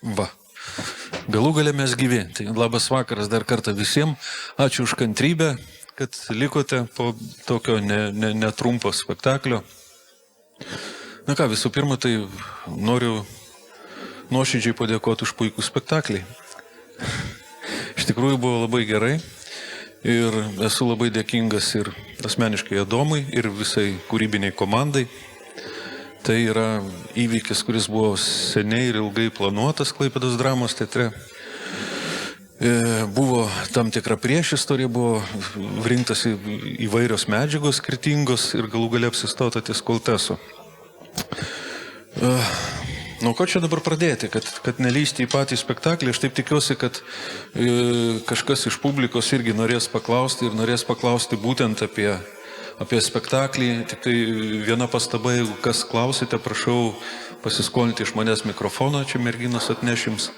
Va. Galų gale mes gyvi. Tai labas vakaras dar kartą visiems. Ačiū už kantrybę, kad likote po tokio netrumpo spektaklio. Na ką, visų pirma, tai noriu nuoširdžiai padėkoti už puikų spektaklį. Iš tikrųjų buvo labai gerai ir esu labai dėkingas ir asmeniškai Adomui, ir visai kūrybiniai komandai. Tai yra įvykis, kuris buvo seniai ir ilgai planuotas Klaipėdos dramos teatre. Buvo tam tikra priešistorija, buvo rinktas įvairios medžiagos skirtingos ir galų gale apsistota ties Kolteso. Nuo ko čia dabar pradėti, kad nelysti į patį spektaklį? Aš taip tikiuosi, kad kažkas iš publikos irgi norės paklausti ir norės paklausti būtent apie spektaklį. Tik tai viena pastaba, jeigu kas klausite, prašau pasiskolinti iš manęs mikrofoną, čia merginos atnešims.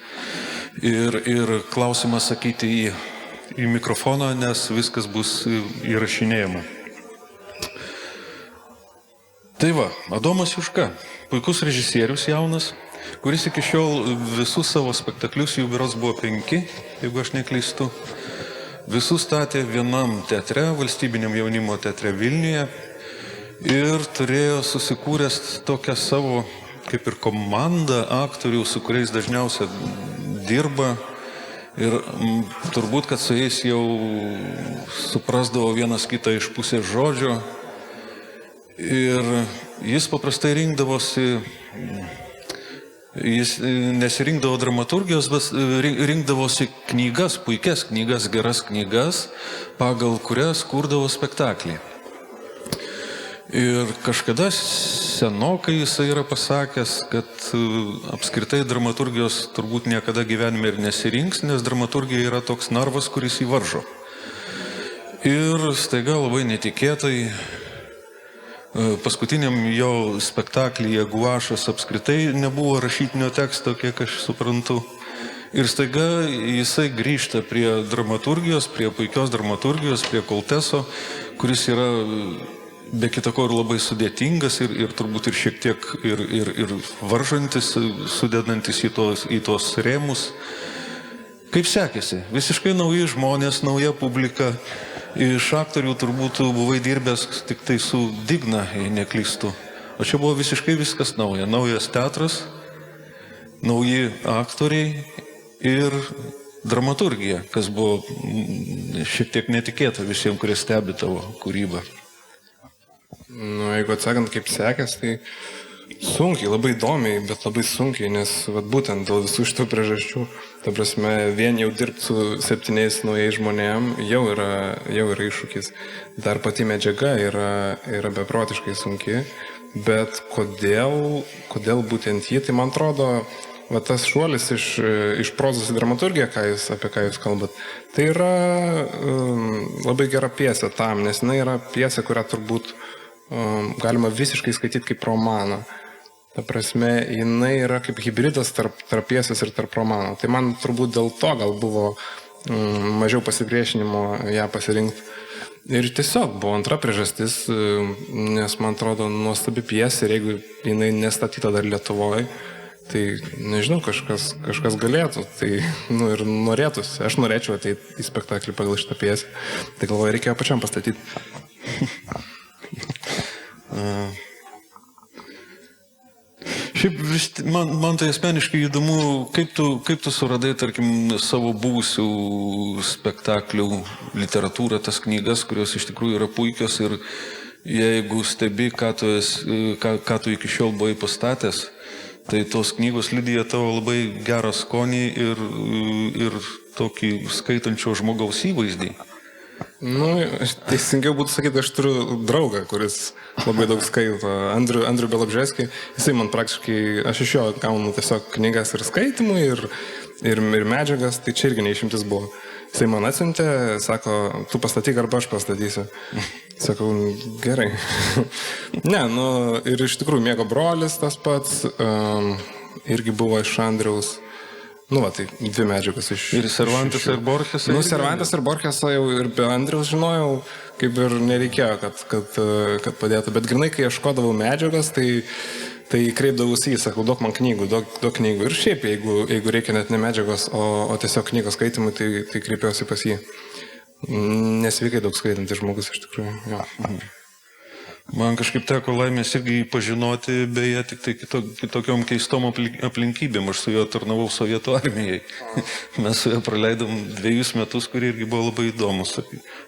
Ir klausimą sakyti į mikrofoną, nes viskas bus įrašinėjama. Tai va, Adomas Juška, puikus režisierius jaunas, kuris iki šiol visus savo spektaklius, jų berods buvo 5, jeigu aš neklystu, visus statė vienam teatre, valstybiniam jaunimo teatre Vilniuje, ir turėjo susikūręs tokią savo kaip ir komandą aktorių, su kuriais dažniausiai dirba, ir turbūt, kad su jais jau suprasdavo vienas kitą iš pusės žodžio. Ir jis paprastai jis nesirinkdavo dramaturgijos, bet rinkdavosi knygas, puikias knygas, geras knygas, pagal kurias kurdavo spektaklį. Ir kažkada senokai jisai yra pasakęs, kad apskritai dramaturgijos turbūt niekada gyvenime ir nesirinks, nes dramaturgija yra toks narvas, kuris jį varžo. Ir staiga labai netikėtai paskutiniam jo spektaklyje Guašas apskritai nebuvo rašytinio teksto, kiek aš suprantu. Ir staiga jisai grįžta prie dramaturgijos, prie puikios dramaturgijos, prie Kolteso, kuris yra be kitako ir labai sudėtingas ir turbūt ir šiek tiek ir varžantis, sudedantis į tos rėmus. Kaip sekėsi? Visiškai nauji žmonės, nauja publika. Iš aktorių turbūt buvai dirbęs tik tai su Digna, jei neklystu. O čia buvo visiškai viskas nauja. Naujas teatras, nauji aktoriai ir dramaturgija, kas buvo šiek tiek netikėta visiems, kurie stebi tavo kūrybą. Jeigu atsakant, kaip sekės, tai sunkiai, labai įdomiai, bet labai sunkiai, nes būtent dėl visų šitų priežasčių, ta prasme, vien jau dirbti su 7 naujais žmonėm jau yra iššūkis. Dar pati medžiaga yra beprotiškai sunki, bet kodėl būtent jį, tai man atrodo, tas šuolis iš prozos į dramaturgiją, apie ką jūs kalbat, tai yra labai gera pjesė tam, nes jinai yra pjesė, kurią turbūt galima visiškai skaityti kaip romaną. Ta prasme, jinai yra kaip hybridas tarp pjesės ir tarp romano. Tai man turbūt dėl to gal buvo mažiau pasipriešinimo ją pasirinkti. Ir tiesiog buvo antra priežastis, nes man atrodo nuostabi pjesė, ir jeigu jinai nestatyta dar Lietuvoje, tai nežinau, kažkas galėtų, tai ir norėtųsi. Aš norėčiau ateiti į spektaklį pagal šitą pjesę. Tai galvoju, reikėjo pačiam pastatyti. Šiaip man tai asmeniškai įdomu, kaip tu suradai, tarkim, savo buvusių spektaklių literatūrą, tas knygas, kurios iš tikrųjų yra puikios, ir jeigu stebi, ką tu iki šiol buvai pastatęs, tai tos knygos liudija tavo labai gerą skonį ir tokį skaitančio žmogaus įvaizdį. Teisingiau būtų sakyti, aš turiu draugą, kuris labai daug skaito, Andrių Bialobžeskį. Jisai man praktiškai, aš iš jo gaunu tiesiog knygas ir skaitimų, ir medžiagas, tai čia irgi neišimtis buvo. Jisai man atsiuntė, sako, tu pastatyk arba aš pastatysiu. Sakau, gerai. Ir iš tikrųjų Miego brolis tas pats, irgi buvo iš Andriaus. Tai 2 medžiagas iš... Ir Cervantes ir Borgesą? Cervantes ir Borgesą jau ir be Andriaus žinojau, kaip ir nereikėjo, kad padėtų. Bet grinai, kai ieškodavau medžiagas, tai Tai kreipdavausi į, sakau, duok man knygų, duok knygų. Ir šiaip, jeigu reikia net ne medžiagos, o tiesiog knygos skaitimui, tai kreipiausi pas jį. Nesveikai daug skaitantis žmogus, iš tikrųjų. Jo. Man kažkaip teko laimės irgi jį pažinoti, beje, tik tai kitokiom keistom aplinkybėm. Aš su juo tarnavau Sovietų armijai. Mes su juo praleidom 2 metus, kurie irgi buvo labai įdomus.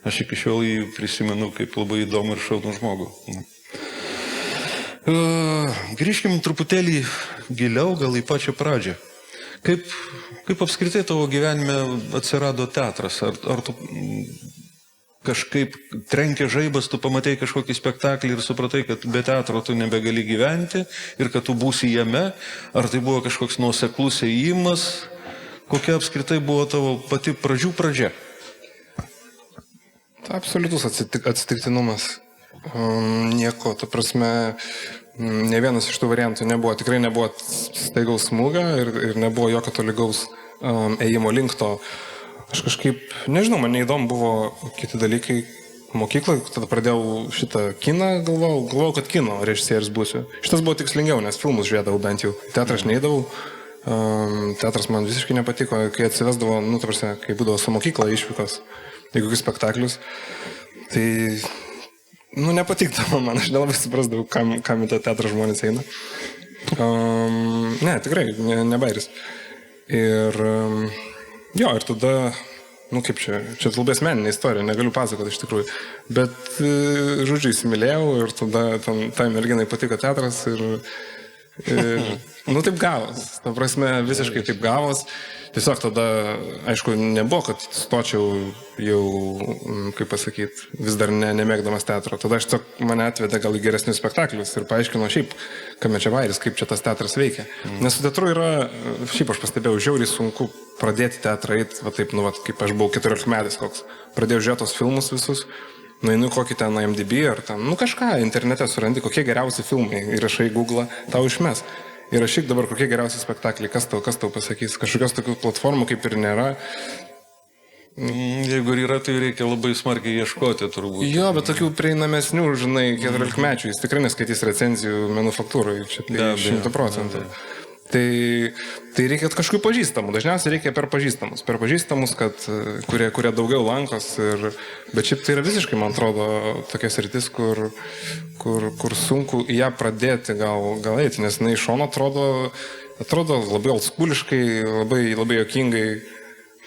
Aš iki šiol jį prisimenu kaip labai įdomų ir šaunų žmogų. Grįžkim truputėlį giliau, gal į pačią pradžią. Kaip apskritai tavo gyvenime atsirado teatras? Ar tu kažkaip trenkė žaibas, tu pamatei kažkokį spektaklį ir supratai, kad be teatro tu nebegali gyventi ir kad tu būsi jame? Ar tai buvo kažkoks nuoseklus ėjimas? Kokia apskritai buvo tavo pati pradžių pradžia? Tai absoliutus atsitiktinumas. Nieko, ta prasme, ne vienas iš tų variantų nebuvo. Tikrai nebuvo staigaus smūgio ir nebuvo jokio tolygaus ėjimo link to. Aš kažkaip, nežinau, man neįdomu buvo kiti dalykai mokykloje, tada pradėjau šitą kiną, galvojau, kad kino režisierius būsiu. Šitas buvo tikslingiau, nes filmus žiūrėdavau bent jau. Teatrą aš neįdavau, teatras man visiškai nepatiko, kai atsivesdavo, kai būdavo su mokykla išvykos, į kokius spektaklius, tai, nepatikdavo man, aš nelabai suprasdavau, kam į tą teatrą žmonės eina. Ne, tikrai, ne bairis. Ir tada, kaip čia labai asmeninė istorija, negaliu pasakoti iš tikrųjų, bet, žodžiu, įsimylėjau ir tada tai merginai patiko teatras ir taip gavos, ta prasme, visiškai taip gavos. Tiesiog tada, aišku, nebuvo, kad stočiau jau, kaip pasakyti, vis dar nemėgdamas teatro. Tada aš tiesiog mane atvedė gal į geresnius spektaklius ir paaiškino šiaip, kame čia vairis, kaip čia tas teatras veikia. Nes su teatru yra, šiaip aš pastebėjau, žiauriai sunku pradėti teatrą eiti, kaip aš buvau 14 metais koks. Pradėjau žiūrėti tos filmus visus, nueinu kokį ten IMDb ar ten, kažką internete surandi, kokie geriausi filmai, įrašai Google, tau išmes. Ir rašyk dabar, kokie geriausi spektakliai, kas tau pasakys, kažkokios tokių platformų kaip ir nėra. Jeigu yra, tai reikia labai smarkiai ieškoti turbūt. Jo, bet tokių prieinamesnių, 14-mečių, jis tikrai neskaitys recenzijų manufaktūrai, čia 100%. Tai reikia kažkokių pažįstamų, dažniausiai reikia per pažįstamus, kurie daugiau lankos, bet šiaip tai yra visiškai, man atrodo, tokia sritis, kur sunku į ją pradėti gal eiti, nes iš šono atrodo labai oldschooliškai, labai juokingai.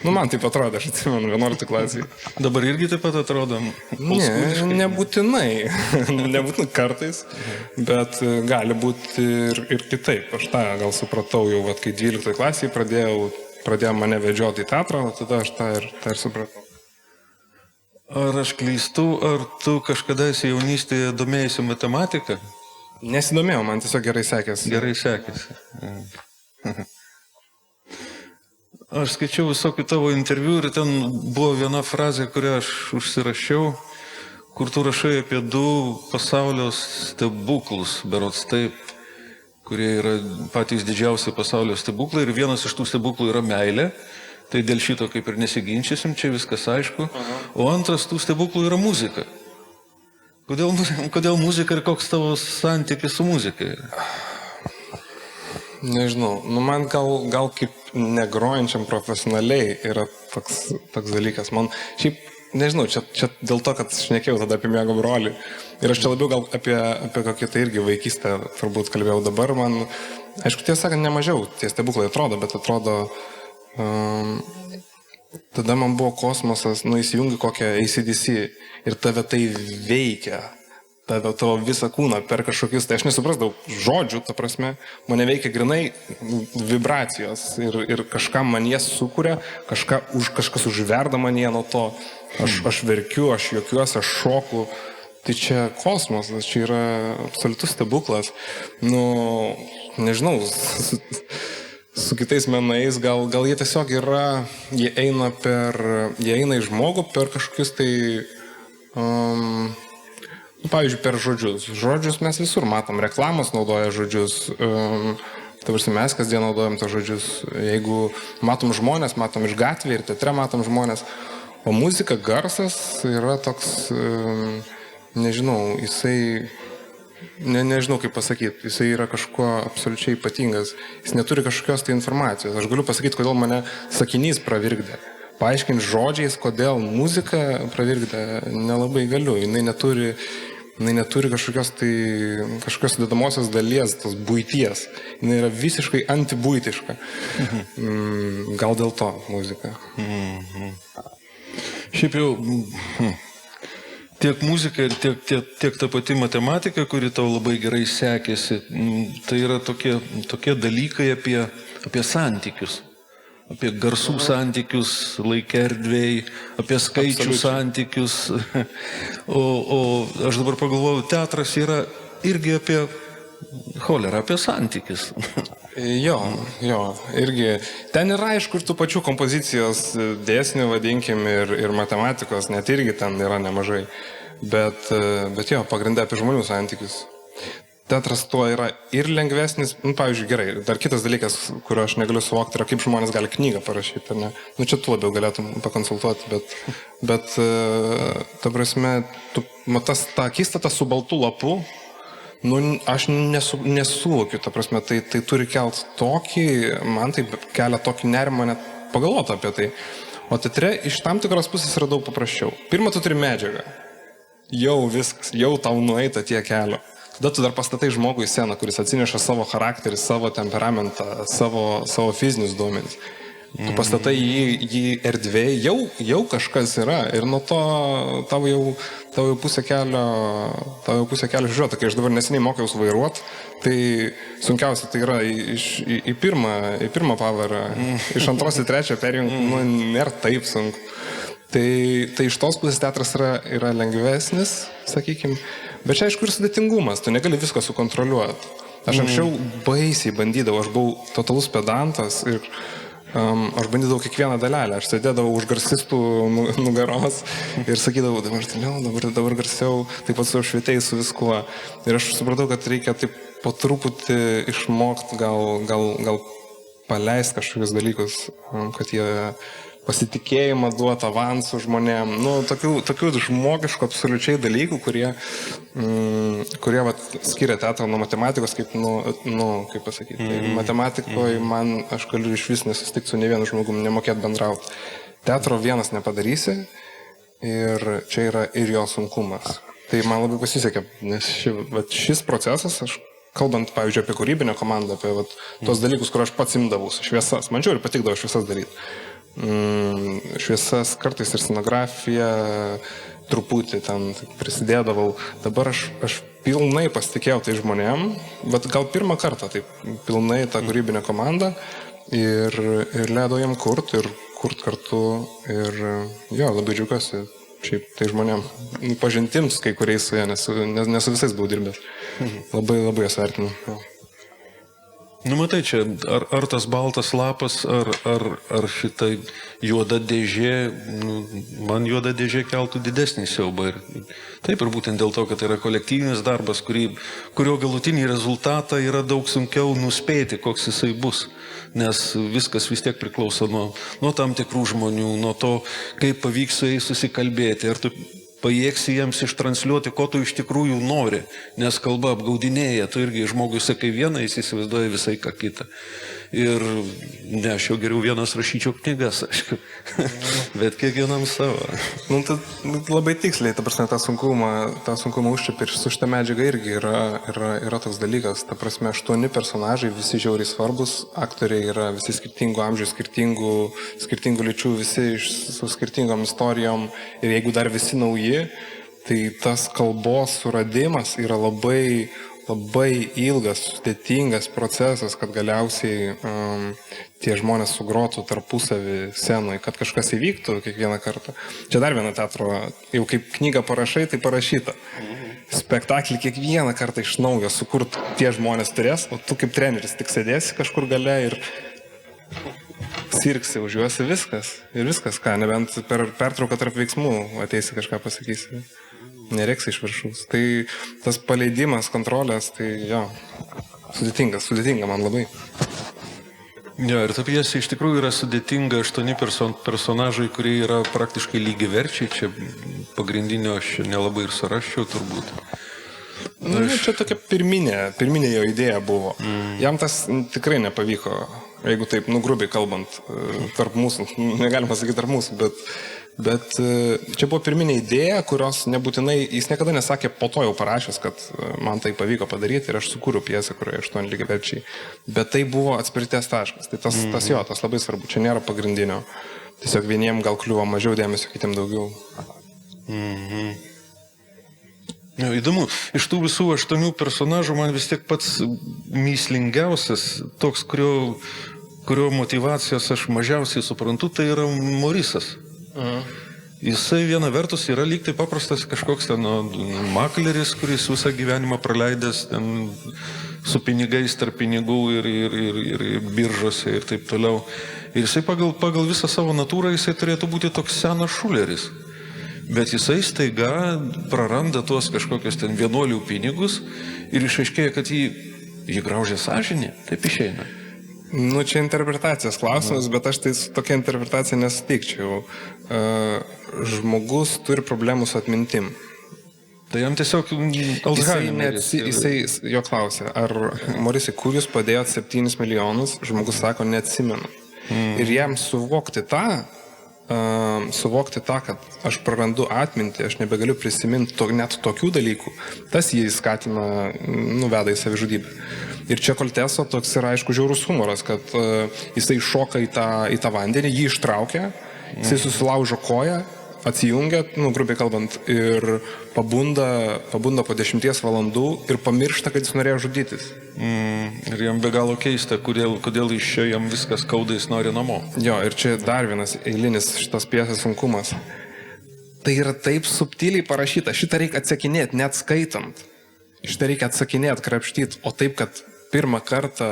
Man taip atrodo, aš atsimenu 11 klasėje. Dabar irgi taip pat atrodo? Ne, nebūtinai kartais, bet gali būti ir kitaip. Aš tą gal supratau jau, kai 12 klasėje pradėjo mane vedžioti į teatrą, tada aš tą ir supratau. Ar aš klystu, ar tu kažkada esi jaunystėje domėjusi matematiką? Nesidomėjau, man tiesiog gerai sekėsi. Gerai sekėsi. Aš skaičiau visokių tavo interviu ir ten buvo viena frazė, kurią aš užsirašiau, kur tu rašai apie 2 pasaulio stebuklus, berods taip, kurie yra patys didžiausi pasaulio stebuklai ir vienas iš tų stebuklų yra meilė, tai dėl šito kaip ir nesiginčysim, čia viskas aišku, o antras tų stebuklų yra muzika. Kodėl muzika ir koks tavo santykis su muzika? Nežinau, man gal kaip negrojančiam profesionaliai yra toks dalykas. Man šiaip, nežinau, čia dėl to, kad šnekėjau tada apie miego brolį. Ir aš čia labiau gal apie kokį tai irgi vaikystę turbūt kalbėjau dabar. Man, aišku, tiesą sakant, nemažiau tie stebuklai atrodo, bet atrodo, tada man buvo kosmosas, įsijungi kokią AC/DC ir tave tai veikia. Tavo visą kūną per kažkokius, tai aš nesuprasdavau žodžių, ta prasme, mane veikia grinai vibracijos ir kažką man jie sukuria, kažkas užverda man jie nuo to, aš verkiu, aš juokiuosi, aš šoku, tai čia kosmosas, čia yra absoliutus stebuklas, nežinau, su kitais menais, gal jie tiesiog yra, jie eina į žmogų per kažkokius tai, pavyzdžiui, per žodžius. Žodžius mes visur matom, reklamos naudoja žodžius, mes kasdien naudojam tos žodžius. Jeigu matom žmonės, matom iš gatvėje ir teatre matom žmonės, o muzika, garsas yra toks, nežinau, jisai nežinau kaip pasakyti, jisai yra kažkuo absoliučiai ypatingas, jis neturi kažkokios tai informacijos. Aš galiu pasakyti, kodėl mane sakinys pravirkdė. Paaiškinti žodžiais, kodėl muzika pravirkdė, nelabai galiu. Jinai neturi kažkokios dedamosios dalies, tos buities. Jinai yra visiškai antibuitiška. Gal dėl to muzika. Šiaip jau tiek muzika ir tiek ta pati matematika, kuri tau labai gerai sekėsi, tai yra tokie dalykai apie santykius. Apie garsų santykius, laikė erdvėjai, apie skaičių santykius. O aš dabar pagalvoju, teatras yra irgi apie cholerą, apie santykius. Jo, irgi. Ten yra aišku ir tų pačių kompozicijos dėsnių, vadinkim, ir matematikos, net irgi ten yra nemažai. Bet jo, pagrindę apie žmonių santykius. Teatras tuo yra ir lengvesnis, pavyzdžiui, gerai, dar kitas dalykas, kurio aš negaliu suvokti, yra kaip žmonės gali knygą parašyti, ar ne? Čia tu labiau galėtum pakonsultuoti, bet ta prasme, tu matas tą akistatą su baltu lapu, aš nesuvokiu, ta prasme, tai turi kelt tokį, man tai kelia tokį nerimą net pagalvoti apie tai. O teatre iš tam tikros pusės yra daug paprasčiau. Pirma, tu turi medžiagą. Jau viskas, jau tau nueita tie kelio. Tada tu dar pastatai žmogų į sceną, kuris atsineša savo charakterį, savo temperamentą, savo fizinius duomenis. Tu pastatai jį erdvėje, jau kažkas yra ir nuo to tavo jau pusę kelio žiūrėta. Kai aš dabar neseniai mokiausi vairuoti, tai sunkiausia tai yra į pirmą pavarą, iš antros į trečią perjungti, nėra taip sunku. Tai iš tos pusės teatras yra lengvesnis, sakykime, bet čia aišku ir sudėtingumas, tu negali visko sukontroliuoti. Aš anksčiau baisiai bandydavau, aš buvau totalus pedantas ir aš bandydavau kiekvieną dalelę, aš sėdėdavau už garsistų nugaros ir sakydavau, dabar garsiau, taip pat su švietėjais, su viskuo. Ir aš supratau, kad reikia taip po truputį išmokti, gal paleisti kažkokius dalykus, kad jie pasitikėjimą duoti avansų žmonėm, tokių žmogiškų absoliučiai dalykų, kurie skiria teatrą nuo matematikos, kaip pasakyti. Matematikoje aš galiu iš vis nesusitikti su ne vienu žmogum, nemokėti bendrauti. Teatro vienas nepadarysi ir čia yra ir jo sunkumas. Tai man labai pasisekė, nes šis procesas, kalbant, pavyzdžiui, apie kūrybinę komandą, apie tos dalykus, kur aš pats imdavau, šviesas, man čia ir patikdavo šviesas daryti. Šviesas, kartais ir scenografija, truputį ten prisidėdavau. Dabar aš pilnai pasitikėjau tai žmonėm, bet gal pirmą kartą taip pilnai tą kūrybinę komandą ir leidau jiem kurti kartu ir jo, labai džiaugiuosi šiaip tai žmonėm pažintims kai kuriais su jie, nes su visais buvau dirbęs. Labai jas vertinu. Matai, čia ar tas baltas lapas, ar šita juoda dėžė, man juoda dėžė keltų didesnį siaubą. Taip ir būtent dėl to, kad tai yra kolektyvinis darbas, kurio galutinį rezultatą yra daug sunkiau nuspėti, koks jisai bus. Nes viskas vis tiek priklauso nuo tam tikrų žmonių, nuo to, kaip pavyks su jais susikalbėti. Ar tu pajėgsi jiems ištransliuoti, ko tu iš tikrųjų nori, nes kalba apgaudinėja, tu irgi žmogui sakai vieną, jis įsivaizduoja visai ką kitą. Ir ne, aš jau geriau vienas rašyčiau knygas, aišku, bet kiekvienam savo. Labai tiksliai, ta prasme, tą sunkumą užčiapi ir su šitą medžiagą irgi yra toks dalykas, ta prasme, 8 personažai, visi žiauriai svarbus, aktoriai yra visi skirtingų amžių, skirtingų lyčių, visi su skirtingom istorijom ir jeigu dar visi nauji, tai tas kalbos suradimas yra labai ilgas, sudėtingas procesas, kad galiausiai tie žmonės sugrotų tarpusavį scenui, kad kažkas įvyktų kiekvieną kartą. Čia dar viena teatro, jau kaip knygą parašai, tai parašyta. Spektaklį kiekvieną kartą iš naujo sukurt tie žmonės turės, o tu kaip treneris tik sėdėsi kažkur gale ir sirksi už juos ir viskas, ką, nebent per pertrauką tarp veiksmų ateisi kažką pasakysi. Nereiks iš viršaus. Tai tas paleidimas, kontrolės, tai jo, sudėtinga man labai. Jo, ir ta pjesė iš tikrųjų yra sudėtinga, 8 personažai, kurie yra praktiškai lygiaverčiai, čia pagrindinio aš nelabai ir suraščiau turbūt. Čia tokia pirminė jo idėja buvo. Jam tas tikrai nepavyko, jeigu taip, grubiai kalbant, tarp mūsų, negalima sakyti tarp mūsų, bet čia buvo pirminė idėja, kurios nebūtinai, jis niekada nesakė po to jau parašęs, kad man tai pavyko padaryti ir aš sukūriau pjesę, kurioje 8 lygiaverčiai, bet tai buvo atspirties taškas, tai tas labai svarbu, čia nėra pagrindinio, tiesiog vieniem gal kliuvo mažiau dėmesio, kitiem daugiau. Įdomu, iš tų visų 8 personažų man vis tiek pats mįslingiausias, toks, kurio motivacijos aš mažiausiai suprantu, tai yra Morisas. Jisai viena vertus yra lyg tai paprastas kažkoks ten makleris, kuris visą gyvenimą praleidęs ten su pinigais tarp pinigų ir biržose ir taip toliau. Ir jisai pagal visą savo natūrą jisai turėtų būti toks senas šuleris. Bet jisai staiga praranda tuos kažkokius ten vienuolių pinigus ir išaiškėja, kad jį graužia sąžinė, taip išeina. Čia interpretacijos klausimas, bet aš tai su tokia interpretacija nesutikčiau. Žmogus turi problemų su atmintim. Tai jam tiesiog Alzheimeris. Jisai jo klausė, ar Morisai, kur jūs padėjot 7 milijonus, žmogus sako, neatsimenu. Ir jam suvokti tą, kad aš prarandu atmintį, aš nebegaliu prisiminti net tokių dalykų, tas jį skatina, veda į savižudybę. Ir čia Kolteso toks yra, aišku, žiaurus humoras, kad jisai šoka į tą vandenį, jį ištraukia, jisai susilaužo koją, atsijungia, grubiai kalbant, ir pabunda po 10 valandų ir pamiršta, kad jis norėjo žudytis. Ir jam be galo keista, kodėl iš čia jam viskas skauda, jis nori namo. Jo, ir čia dar vienas eilinis šitos pjesės sunkumas. Tai yra taip subtiliai parašyta, šitą reikia atsakinėti, net skaitant. Šitą reikia atsakinėti, krapštyti, o taip, kad pirmą kartą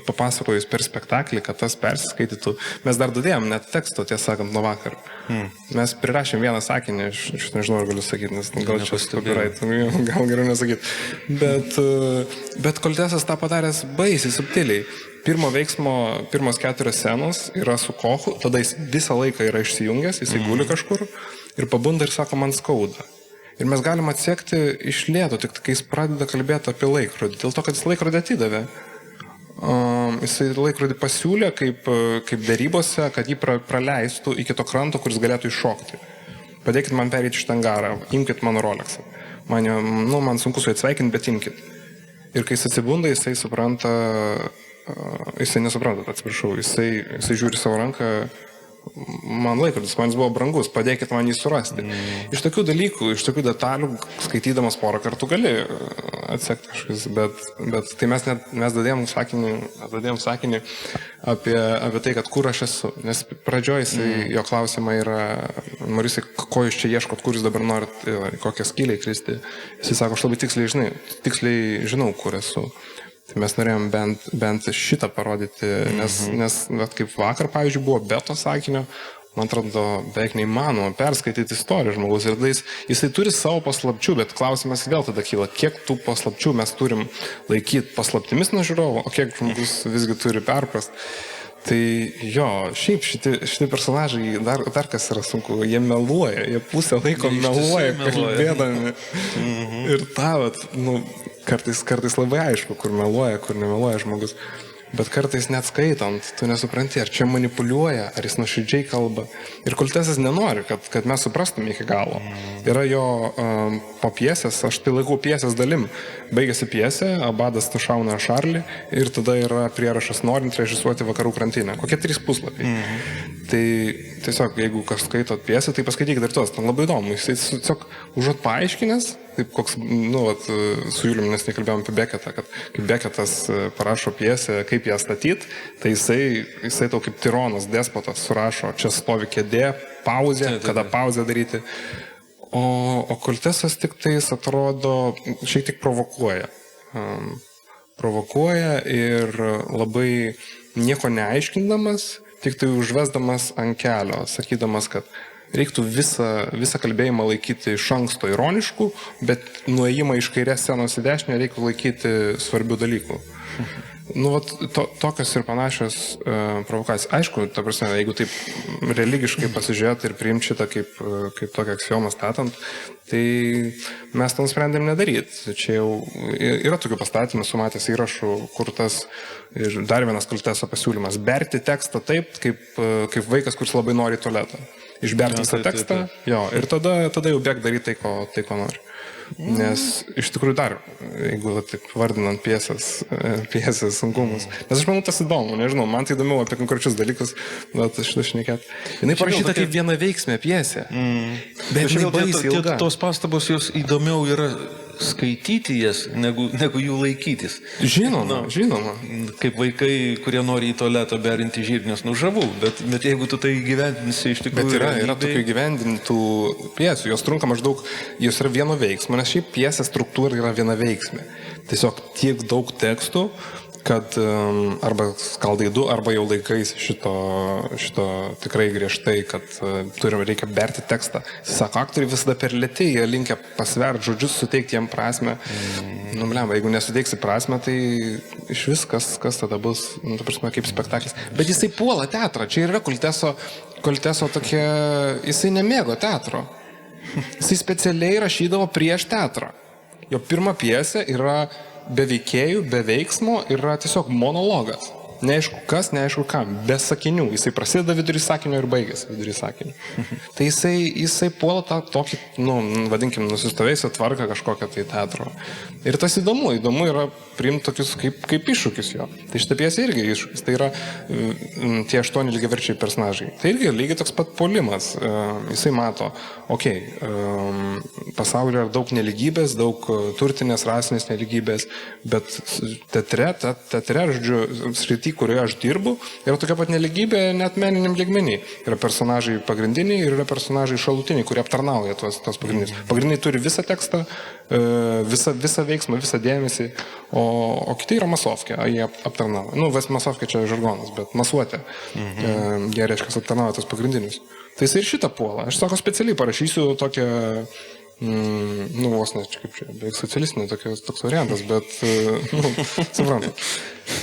papasakojus per spektaklį, kad tas persiskaitytų, mes dar dudėjom net teksto, tiesą sakant, nuo vakar. Mes prirašėm vieną sakinį, aš nežinau, ar galiu sakyti, nes gal čia copyright, gal geriau nesakyti. Bet Koltesas tą padaręs baisiai subtiliai. Pirmos 4 scenos yra su Kochu, tada jis visą laiką yra išsijungęs, jisai guli kažkur ir pabunda ir sako, man skauda. Ir mes galim atsekti iš lėto, tik kai jis pradeda kalbėti apie laikrodį, dėl to, kad jis laikrodį atidavė. Jisai laikrodį pasiūlė kaip darybose, kad jį praleistų iki to kranto, kuris galėtų iššokti. Padėkit man pereiti šitą angarą, imkit mano Rolexą. Man sunku su atsveikinti, bet imkit. Ir kai jis atsibunda, jisai nesupranta, atsiprašau, jisai žiūri savo ranką, man laikrodis, man jis buvo brangus, padėkit man jį surasti. Iš tokių dalykų, iš tokių detalių, skaitydamas porą kartų gali atsekti kažkas, bet tai mes dadėjom sakinį apie tai, kad kur aš esu. Nes pradžioje jo klausimai yra, Morisai, ko jūs čia ieškot, kur jūs dabar norit, kokią skylę įkristi. Jis sako, aš labai tiksliai žinau, kur esu. Tai mes norėjom bent šitą parodyti, nes kaip vakar, pavyzdžiui, buvo be to sakinio, man atrodo, beveik neįmanoma perskaityti istoriją žmogus. Ir jisai turi savo paslapčių, bet klausimas vėl tada kyla, kiek tų paslapčių mes turim laikyti paslaptimis nuo žiūrovo, o kiek žmogus visgi turi perprast. Tai jo, šiaip šitie personažai, dar kas yra sunku, jie meluoja, jie pusę laiko meluoja, kalbėdami. Ir kartais labai aišku, kur meluoja, kur nemeluoja žmogus. Bet kartais net skaitant, tu nesupranti, ar čia manipuliuoja, ar jis nuoširdžiai kalba. Ir Koltesas nenori, kad mes suprastume iki galo. Yra jo po pjesės, aš tai laikau pjesės dalim. Baigėsi pjesė, Abadas nušauna Šarlį ir tada yra prierašas norint režisuoti Vakarų krantinę. Kokie 3 puslapiai. Tai tiesiog, jeigu kas skaitot pjesę, tai paskaitykit ir tos. Labai įdomu. Jis tiesiog užuot paaiškinęs, taip koks, su Juliumi mes nekalbėjom apie Beketą, kad kai Beketas parašo pjesę, kaip ją statyti, tai jisai tau kaip tironas, despotas surašo, čia stovi kėdė, pauzė, kada pauzę daryti. O Koltesas tik tais atrodo, šiek tiek provokuoja. Provokuoja ir labai nieko neaiškindamas, tik tai užvesdamas ant kelio, sakydamas, kad reiktų visą kalbėjimą laikyti iš anksto ironiškų, bet nuėjimą iš kairės scenos į dešinę reiktų laikyti svarbių dalykų. nu, vat, tokios ir panašios provokacijos. Aišku, ta prasme, jeigu taip religiškai pasižiūrėti ir priimti šitą kaip tokią aksiomą statant, tai mes to nusprendėm nedaryti. Čia jau yra tokių pastatymų, sumatęs įrašų, kur tas ir dar vienas Kolteso pasiūlymas - berti tekstą taip, kaip vaikas, kuris labai nori į tualetą. Išberti visą tekstą, jo, ir tada jau bėg daryti tai, ko nori. Nes iš tikrųjų dar, jeigu taip vardinant pjesės sunkumus, nes aš manau tas įdomu, nežinau, man tai įdomiau apie konkrečius dalykus, bet šitą šnekėt. Jinai parašyta kaip viena veiksmė pjesė, bet jinai baisiai ilga. Tos pastabos jos įdomiau yra skaityti jas, negu jų laikytis. Žinoma. Kaip vaikai, kurie nori į tualetą berinti žirnius, žavu, bet jeigu tu tai įgyvendinsi iš tikrųjų... Bet yra tokių įgyvendintų pjesų, jos trunka maždaug, jos yra vieno veiksmo, nes šiaip pjesės struktūra yra viena veiksmė. Tiesiog tiek daug tekstų, kad arba skaldai du, arba jau laikais šito tikrai griežtai, kad reikia berti tekstą. Sako, aktoriai visada per lėtai, jie linkia pasverti žodžius, suteikti jiem prasme. Jeigu nesuteiksi prasme, tai iš vis kas tada bus, ta prasme, kaip spektaklis. Bet jisai puola teatrą, čia yra Kolteso tokia, jisai nemėgo teatro. Jisai specialiai rašydavo prieš teatrą. Jo pirma pjesė yra be veikėjų, be veiksmo, yra tiesiog monologas. Neaišku kas, neaišku kam, be sakinių. Jisai prasideda vidurį sakinio ir baigėsi vidurį sakinio. Tai jisai puola tą tokį, vadinkim, nusistovėjusią tvarką kažkokią tai teatro. Ir tas įdomu yra priimti tokius kaip iššūkius jo. Tai šitą pjesę irgi iššūkis. Tai yra tie 8 lygiaverčiai personažai. Tai irgi lygiai toks pat puolimas. Jisai mato, pasaulyje yra daug neligybės, daug turtinės, rasinės neligybės, bet teatre, žodžiu, srity, kurioje aš dirbu, yra tokia pat neligybė net meniniam lygmenį. Yra personažai pagrindiniai ir yra personažai šalutiniai, kurie aptarnauja tos pagrindinius. Pagrindiniai turi visą tekstą, visą veiksmą, visą dėmesį, o kiti yra masovkė, jie aptarnauja. Masovkė čia žargonas, bet masuotė. Jie reiškia aptarnauja tos pagrindinius. Tai jis ir šitą puolą. Aš specialiai parašysiu tokią vos ne, čia kaip čia, beveik socialistinė toks variantas, bet, suprantu.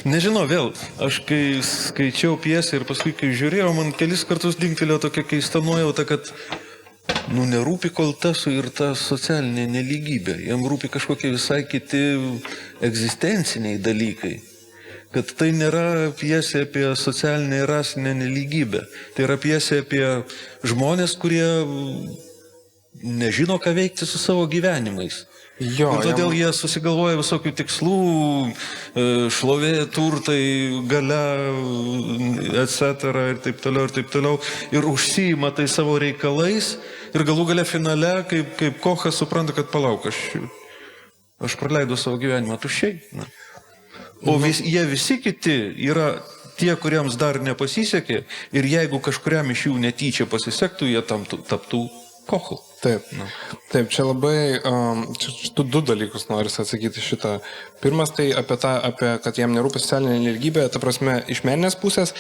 Nežinau, vėl, aš kai skaičiau pjesę ir paskui kai žiūrėjau, man kelis kartus dingtelėjo tokia keista nuojauta, kad, nerūpi Koltesui ir ta socialinė nelygybė, jam rūpi kažkokie visai kiti egzistenciniai dalykai. Kad tai nėra pjesė apie socialinę ir rasinę nelygybę, tai yra pjesė apie žmonės, kurie nežino, ką veikti su savo gyvenimais. Ir todėl jie susigalvoja visokių tikslų, šlovė, turtai, galia, etc. ir taip toliau, ir užsiima tai savo reikalais, ir galų gale finale, kaip Kochas supranta, kad palauk, aš praleidau savo gyvenimą tuščiai. O jie visi kiti yra tie, kuriems dar nepasisekė, ir jeigu kažkuriam iš jų netyčia pasisektų, jie taptų Kochu. Taip, čia labai, du dalykus noriu atsakyti šitą. Pirmas tai apie kad jam nerūpi socialinė nelygybė, ta prasme, iš meninės pusės,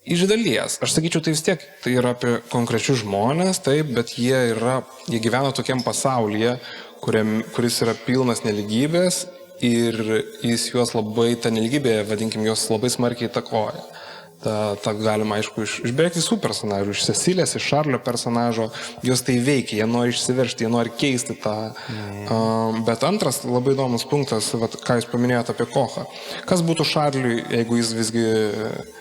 iš dalies. Aš sakyčiau, tai vis tiek, tai yra apie konkrečius žmonės, taip, bet jie gyvena tokiam pasaulyje, kuris yra pilnas nelygybės ir jis juos labai, ta nelygybė, vadinkim, juos labai smarkiai įtakoja. Ta galima, aišku, iš beveik visų personažų, iš Cecilės, iš Šarlio personažo, jos tai veikia, jie nori išsiveršti, jie nori keisti tą. Bet antras labai įdomus punktas, ką jūs paminėjote apie Kochą. Kas būtų Šarliui, jeigu jis visgi...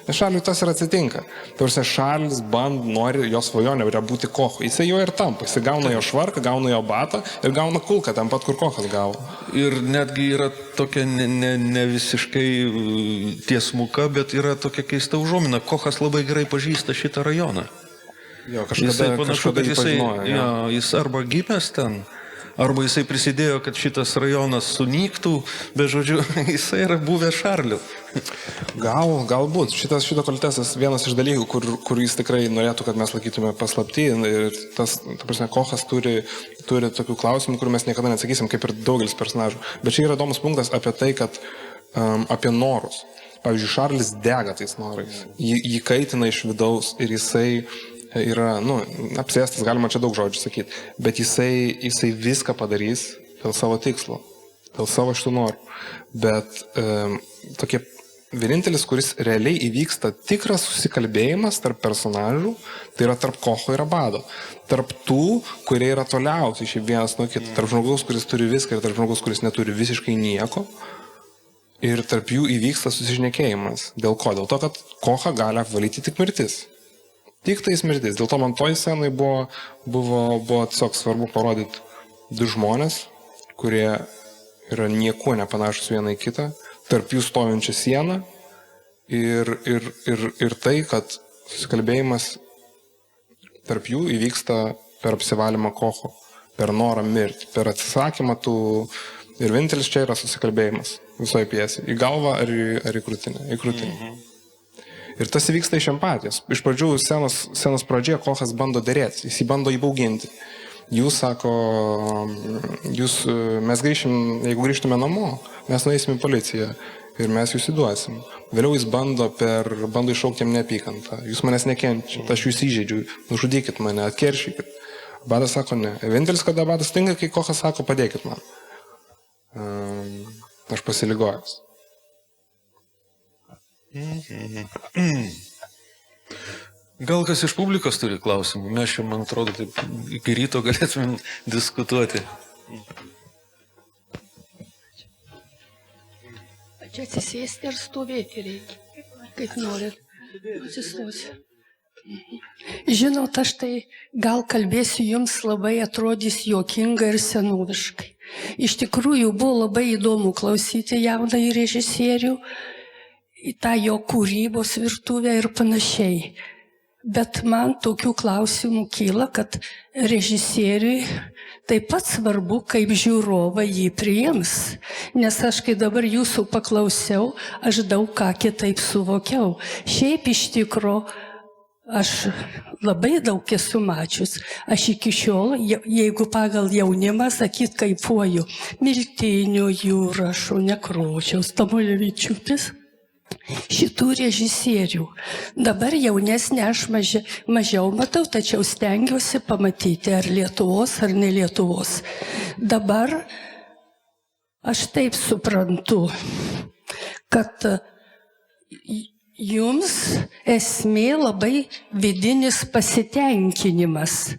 Nes Šarliui tas ir atsitinka. Tarsi Šarlis nori, jo svajonė yra būti Kochu. Jisai jo ir tampa. Jisai gauna jo švarką, gauna jo batą ir gauna kulką ten pat, kur Kochas gavo. Ir netgi yra tokia ne visiškai tiesmuka, bet yra tokia keista užuomina. Kochas labai gerai pažįsta šitą rajoną. Jo, kažkada jį pažinojo. Jis arba gimęs ten, arba jisai prisidėjo, kad šitas rajonas sunyktų, bet žodžiu, jisai yra buvęs Šarliu. Galbūt. Šito Koltesas vienas iš dalykų, kur jis tikrai norėtų, kad mes laikytume paslapty. Ir ta prasme, Kochas turi tokių klausimų, kur mes niekada neatsakysim, kaip ir daugelis personažų. Bet čia yra įdomus punktas apie tai, kad apie norus. Pavyzdžiui, Šarlis dega tais norais. Jį kaitina iš vidaus ir jisai yra, apsėstas, galima čia daug žodžių sakyti, bet jisai viską padarys dėl savo tikslo, dėl savo šitų norų. Bet tokie vienintelis, kuris realiai įvyksta tikras susikalbėjimas tarp personažų, tai yra tarp Kocho ir Abado. Tarp tų, kurie yra toliausiai šiaip vienas nuo kito. Tarp žmogaus, kuris turi viską ir tarp žmogaus, kuris neturi visiškai nieko. Ir tarp jų įvyksta susišnekėjimas. Dėl ko? Dėl to, kad Kochą gali apvalyti tik mirtis. Tik tais mirtis. Dėl to man toj scenai buvo tiesiog svarbu parodyti du žmonės, kurie yra niekuo nepanašus vieną į kitą, tarp jų stovinčią sieną ir tai, kad susikalbėjimas tarp jų įvyksta per apsivalymą Kocho, per norą mirti, per atsisakymą tų. Ir vienintelis čia yra susikalbėjimas visoje pjesėje. Į galvą ar į krūtinę. Į krūtinę. Ir tas įvyksta iš empatijos. Iš pradžių scenos pradžioje Kochas bando derėti, jis jį bando įbauginti. Jūs sako, mes jeigu grįžtume namo, mes nueisim į policiją ir mes jūs įduosim. Vėliau jis bando iššaukti jam neapykantą. Jūs manęs nekenčiat, aš jūs įžeidžiu, nužudykit mane, atkeršykit. Abadas sako ne. Vienintelis, kada Abadas tinka, kai Kochas sako, padėkit man. Aš pasiligojęs. Gal kas iš publikos turi klausimų? Mes čia, man atrodo, taip iki ryto galėtumėm diskutuoti. Čia atsisėsti ir stovėti reikia, kaip norit. Atsistosiu. Žinot, aš tai gal kalbėsiu jums labai atrodys juokinga ir senoviškai. Iš tikrųjų buvo labai įdomu klausyti jaunąjį režisierių, į tą jo kūrybos virtuvę ir panašiai. Bet man tokių klausimų kyla, kad režisieriui taip pat svarbu, kaip žiūrovai jį priims. Nes aš, kai dabar jūsų paklausiau, aš daug ką kitaip suvokiau. Šiaip iš tikro, aš labai daug esu mačius. Aš iki šiol, jeigu pagal jaunimą sakyt, kaifuoju Miltinio, Jurašo, Nekrošiaus, Tamulevičiūtės. Šitų režisierių. Dabar jaunesnė aš mažiau matau, tačiau stengiuosi pamatyti, ar Lietuvos, ar ne Lietuvos. Dabar aš taip suprantu, kad jums esmė labai vidinis pasitenkinimas.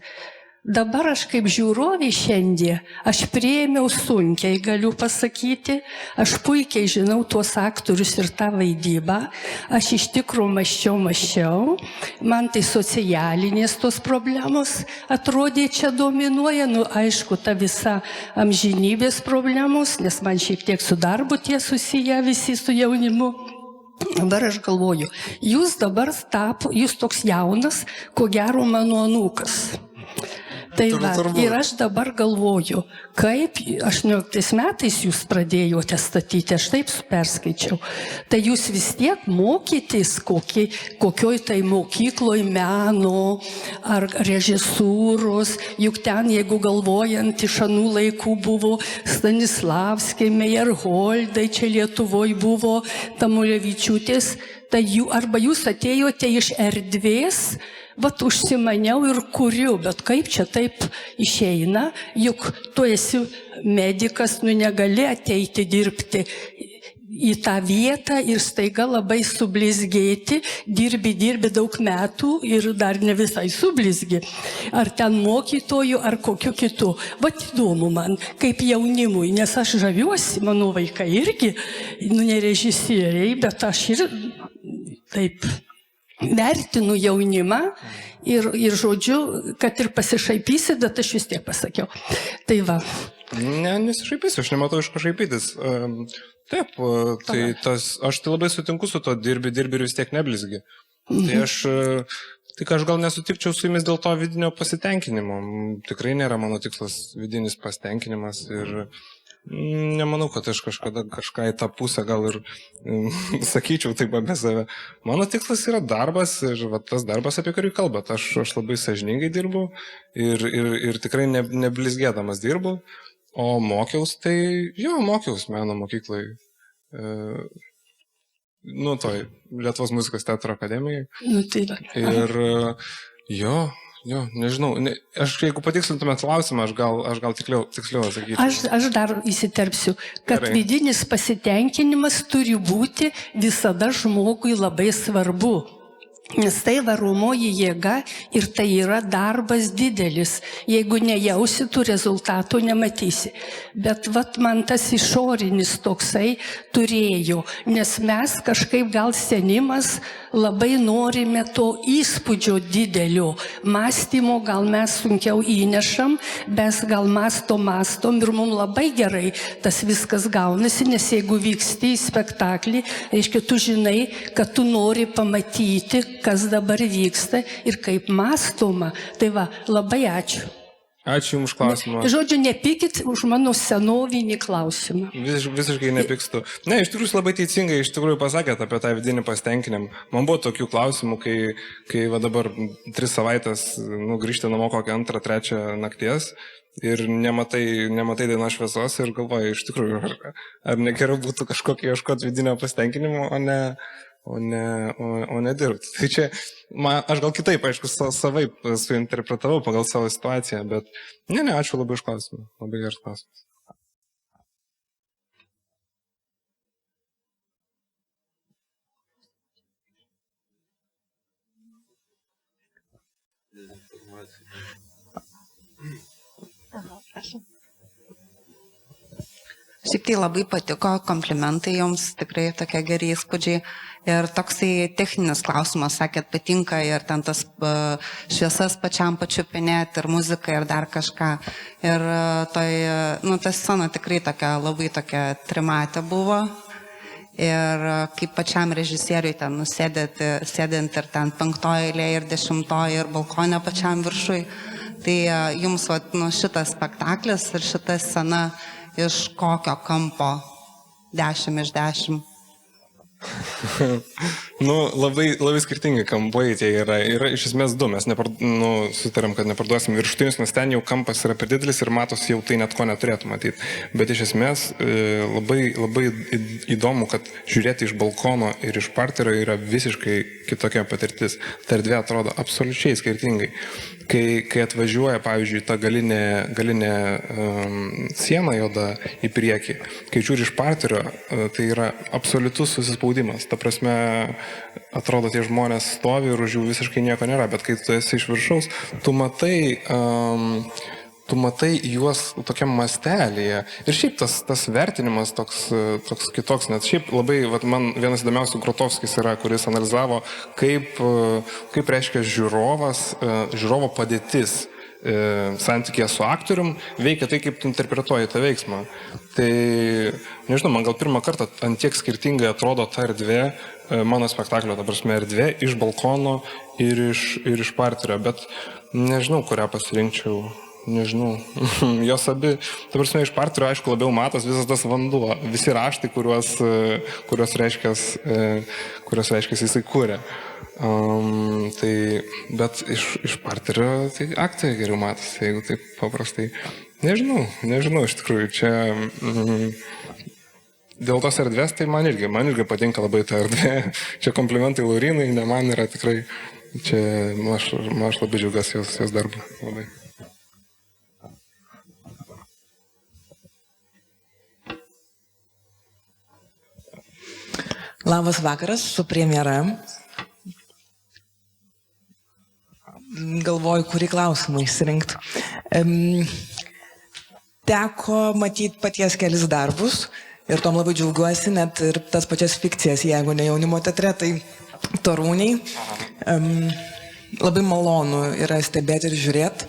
Dabar aš kaip žiūrovė šiandien, aš priėmiau sunkiai, galiu pasakyti, aš puikiai žinau tuos aktorius ir tą vaidybą, aš iš tikrųjų maščiau, man tai socialinės tos problemos atrodė čia dominuoja, aišku, ta visa amžinybės problemos, nes man šiek tiek su darbu tie susiję visi su jaunimu. Dabar aš galvoju, jūs dabar jūs toks jaunas, ko gero mano anūkas. Tai va, ir aš dabar galvoju, kaip 18 metais jūs pradėjote statyti, aš taip perskaičiau. Tai jūs vis tiek mokytis kokioj tai mokykloj meno ar režisūros, juk ten, jeigu galvojant, iš anų laikų buvo Stanislavskiai, Meyerholdai, čia Lietuvoje buvo Tamulevičiūtės, tai arba jūs atėjote iš erdvės, vat užsimaniau ir kuriu, bet kaip čia taip išeina, juk tu esi medikas, negali ateiti dirbti į tą vietą ir staiga labai sublizgėti, dirbi daug metų ir dar ne visai sublizgi. Ar ten mokytojų, ar kokiu kitu. Vat įdomu man, kaip jaunimui, nes aš žaviuosi, mano vaikai irgi, ne režisieriai, bet aš ir taip vertinu jaunimą ir žodžiu, kad ir pasišaipysi, bet aš vis tiek pasakiau. Tai va. Ne, nesišaipysiu, aš nematau iš ko šaipytis. Taip, tai aš tai labai sutinku su to, dirbi ir vis tiek neblizgi. Tai aš gal nesutikčiau su jumis dėl to vidinio pasitenkinimo. Tikrai nėra mano tikslas vidinis pasitenkinimas ir nemanau, kad aš kažką į tą pusę gal ir sakyčiau taip apie save. Mano tikslas yra darbas ir tas darbas, apie kurį kalbat. Aš labai sąžiningai dirbu ir tikrai neblizgėdamas dirbu. O mokiaus meno mokyklai. Toj Lietuvos muzikos teatro akademijai. Tai va. Ir Jo, nežinau. Aš jeigu patikslintumėt klausimą, aš gal tiksliau atsakyčiau. Aš dar įsiterpsiu, kad Gerai. vidinis pasitenkinimas turi būti visada žmogui labai svarbu. Nes tai varomoji jėga ir tai yra darbas didelis. Jeigu nejausi, tu rezultatų nematysi. Bet vat man tas išorinis toksai turėjo, nes mes kažkaip gal senimas labai norime to įspūdžio didelio. Mąstymo gal mes sunkiau įnešam, bet gal mąstom ir mums labai gerai tas viskas gaunasi, nes jeigu vyksti į spektaklį, reiškia, tu žinai, kad tu nori pamatyti, kas dabar vyksta ir kaip mąstoma. Tai va, labai ačiū. Ačiū Jums už klausimą. Žodžiu, nepykit už mano senovinį klausimą. Visiškai nepykstu. Ne, iš tikrųjų jūs labai teisingai pasakėt apie tą vidinį pasitenkinimą. Man buvo tokių klausimų, kai va dabar 3 savaitės grįžti namo kokią 2-3 nakties ir nematai dienos šviesos ir galvoji, iš tikrųjų, ar negeriau būtų kažkokį ieškoti vidinio pasitenkinimo, o ne dirbti. Tai čia, aš gal kitaip, aišku, savaip suinterpretavau pagal savo situaciją, bet ne, ačiū labai už klausimą. Labai geras klausimas. Šiaip tai labai patiko, komplimentai jums, tikrai tokie geri įspūdžiai. Ir toksai techninis klausimas, sakėt, patinka ir ten tas šviesas pačiam pačiupinėti, ir muzika, ir dar kažką. Ir ta scena tikrai labai tokia trimatė buvo. Ir kaip pačiam režisieriui ten sėdint ir ten 5-oje eilėje ir 10-oje ir balkonė pačiam viršui. Tai jums šitas spektaklis ir šita scena iš kokio kampo 10 iš 10? Labai skirtingi kampai tie yra. Yra iš esmės 2. Mes sutarėm, kad neparduosim viršutinius, nes ten jau kampas yra per didelis ir matosi jau tai net ko neturėtų matyti. Bet iš esmės labai įdomu, kad žiūrėti iš balkono ir iš parterio yra visiškai kitokia patirtis. Ta erdvė atrodo absoliučiai skirtingai. Kai atvažiuoja, pavyzdžiui, ta galinė siena juoda į priekį, kai žiūri iš parterio, tai yra absoliutus susispaudimas. Ta prasme, atrodo, tie žmonės stovi ir už jų visiškai nieko nėra, bet kai tu esi iš viršaus, tu matai juos tokiam mastelėje. Ir šiaip tas vertinimas toks kitoks, net šiaip labai, man vienas įdomiausių Grotowskis yra, kuris analizavo, kaip reiškia žiūrovo padėtis santykėje su aktorium, veikia tai, kaip tu interpretuoji tą veiksmą. Tai, nežinau, man gal pirmą kartą ant tiek skirtingai atrodo ta erdvė, mano spektaklio, ta prasme, erdvė iš balkono ir iš parterio, bet nežinau, kurią pasirinkčiau. Nežinau, jos abi, ta prasme, iš parterio, aišku, labiau matos visas tas vanduo, visi raštai, kuriuos reiškia jisai kūrė. Bet iš parterio tai aktoriai geriau matosi, jeigu taip paprastai. Nežinau, iš tikrųjų, čia dėl tos erdvės, tai man irgi patinka labai ta erdvė. Čia komplimentai Laurinai, ne man yra tikrai, čia aš labai džiaugiuosi jos darbą. Labai. Labas vakaras, su premjera. Galvoju, kurį klausimą išsirinkti. Teko matyti paties kelis darbus ir tom labai džiaugiuosi, net ir tas pačias fikcijas, jeigu ne jaunimo teatre, tai Torūniai. Labai malonu yra stebėti ir žiūrėti.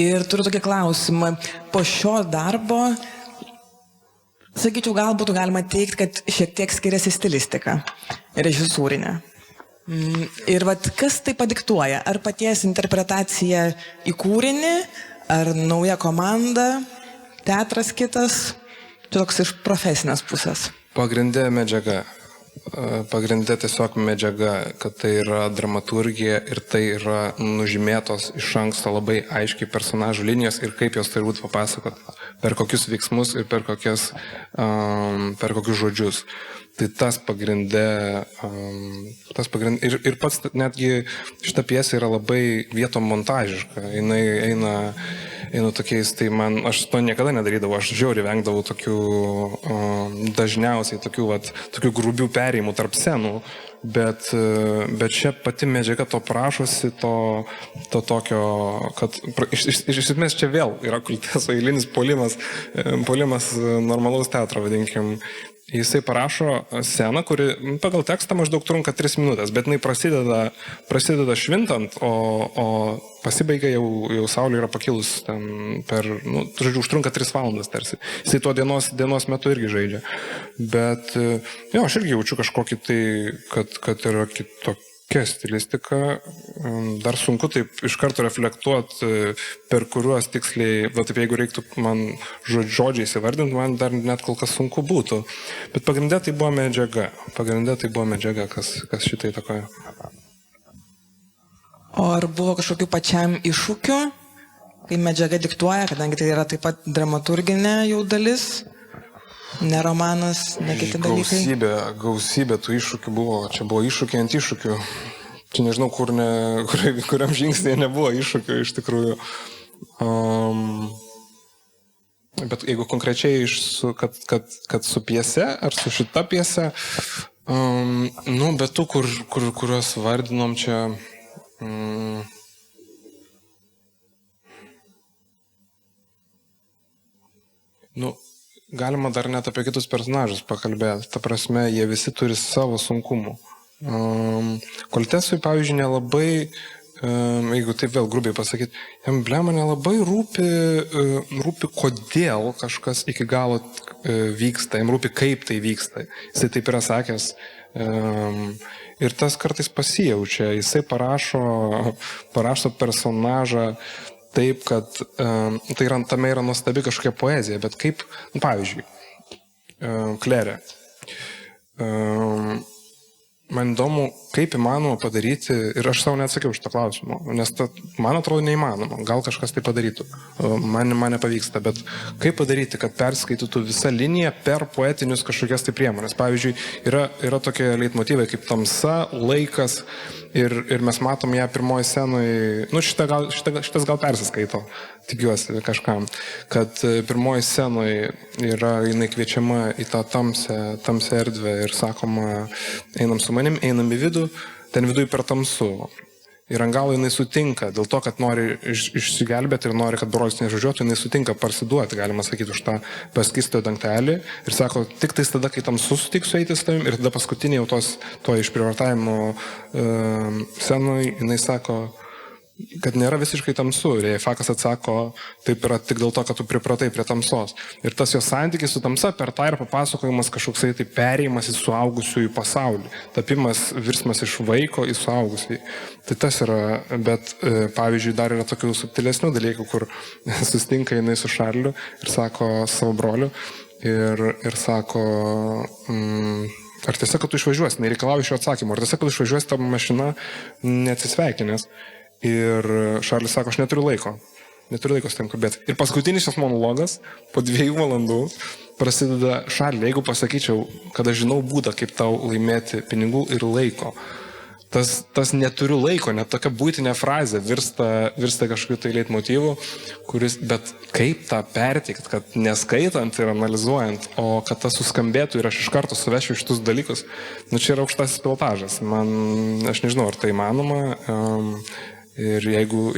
Ir turiu tokį klausimą. Po šio darbo, sakyčiau, gal būtų galima teikti, kad šiek tiek skiriasi stilistika režisūrinė. Ir kas tai padiktuoja? Ar paties interpretacija į kūrinį, ar nauja komanda, teatras kitas, toks iš profesinės pusės? Pagrindė medžiaga. Pagrindė tiesiog medžiaga, kad tai yra dramaturgija ir tai yra nužymėtos iš anksto labai aiškiai personažų linijos ir kaip jos turi būti papasakot. per kokius veiksmus ir per kokius žodžius. Tai tas pagrindė, ir pats netgi šita pjesė yra labai vietom montažiška. Jinai eina tokiais, tai aš to niekada nedarydavau, aš žiauriai vengdavau tokių, dažniausiai tokių grubių perėjimų tarp scenų, bet čia pati medžiaga to prašosi, to tokio, kad iš esmės čia vėl yra Kulteso eilinis puolimas normalaus teatro, vadinkim. Jisai parašo sceną, kuri pagal tekstą maždaug trunka 3 minutės, bet jinai prasideda švintant, o pasibaigia jau saulė yra pakilus ten žodžiu, užtrunka 3 valandas tarsi. Jisai tuo dienos metu irgi žaidžia. Bet, aš irgi jaučiu kažkokį tai, kad yra kitokia stilistika. Dar sunku taip iš karto reflektuoti, per kuriuos tiksliai, taip jeigu reiktų man žodžiai įsivardinti, man dar net kol kas sunku būtų. Bet pagrindė tai buvo medžiaga, kas šitai įtakojo. O ar buvo kažkokių pačiam iššūkių, kai medžiaga diktuoja, kadangi tai yra taip pat dramaturginė jau dalis, ne romanas, ne kiti dalykai? Gausybė tų iššūkių buvo. Čia buvo iššūkiai ant iššūkių. Čia nežinau, kuriam žingsnėje nebuvo iššūkių iš tikrųjų. Bet jeigu konkrečiai, kad su pjese ar su šita pjese, bet tų, kuriuos vardinom čia... Galima dar net apie kitus personažus pakalbėti. Ta prasme, jie visi turi savo sunkumų. Kultesui, pavyzdžiui, nelabai, jeigu taip vėl grubiai pasakyti, jam blema nelabai rūpi, kodėl kažkas iki galo vyksta, jam rūpi, kaip tai vyksta. Jisai taip yra sakęs. Ir tas kartais pasijaučia. Jisai parašo personažą taip, kad tame yra nuostabi kažkokia poezija, bet kaip, pavyzdžiui, Klerė. Man įdomu, kaip įmanoma padaryti, ir aš savo neatsakiau šitą klausimą, nes man atrodo neįmanoma, gal kažkas tai padarytų, man nepavyksta, bet kaip padaryti, kad perskaitytų visą liniją per poetinius kažkokias tai priemonės. Pavyzdžiui, yra tokie leitmotyvai kaip tamsa, laikas, ir mes matom ją pirmoji scenoje, šitas gal persiskaito, tikiuosi kažkam, kad pirmoji scenoje jinai kviečiama į tą tamsią erdvę ir sakoma, einam su manim, einam į vidų, ten viduje per tamsu. Ir ant galo jinai sutinka, dėl to, kad nori išsigelbėti ir nori, kad brolis nežodžiuotų, jinai sutinka parsiduoti, galima sakyti, už tą paskistą dangtelį. Ir sako, tik tais tada, kai tamsu sutiksiu eiti su tavim, ir tada paskutinė jau to išprievartavimo scenoje, jinai sako, kad nėra visiškai tamsu. Ir jei Fakas atsako, taip yra tik dėl to, kad tu pripratai prie tamsos. Ir tas jos santykis su tamsa per tą ir papasakojimas kažkoksai tai perėjimas į suaugusiųjų pasaulį. Tapimas, virsmas iš vaiko į suaugusiųjų. Tai tas yra, bet pavyzdžiui, dar yra tokių subtilesnių dalykų, kur susitinka jinai su Šarliu ir sako savo broliu ir sako... Ar tiesiog, kad tu išvažiuosi, nereikalauji šio atsakymo, ar tiesiog, kad tu išvažiuosi tavo mašina neatsisveikinęs. Ir Šarlis sako, aš neturiu laiko su tam kalbėti. Ir paskutinis šis monologas, po 2 valandų, prasideda, Šarli, jeigu pasakyčiau, kad aš žinau būdą, kaip tau laimėti pinigų ir laiko. Tas neturiu laiko, net tokia būtinė frazė virsta kažkokiu tai leitmotyvu, bet kaip tą perteikti, kad neskaitant ir analizuojant, o kad tas suskambėtų ir aš iš karto suvešiu šitus dalykus, čia yra aukštasis pilotažas. Aš nežinau, ar tai įmanoma. Ir jeigu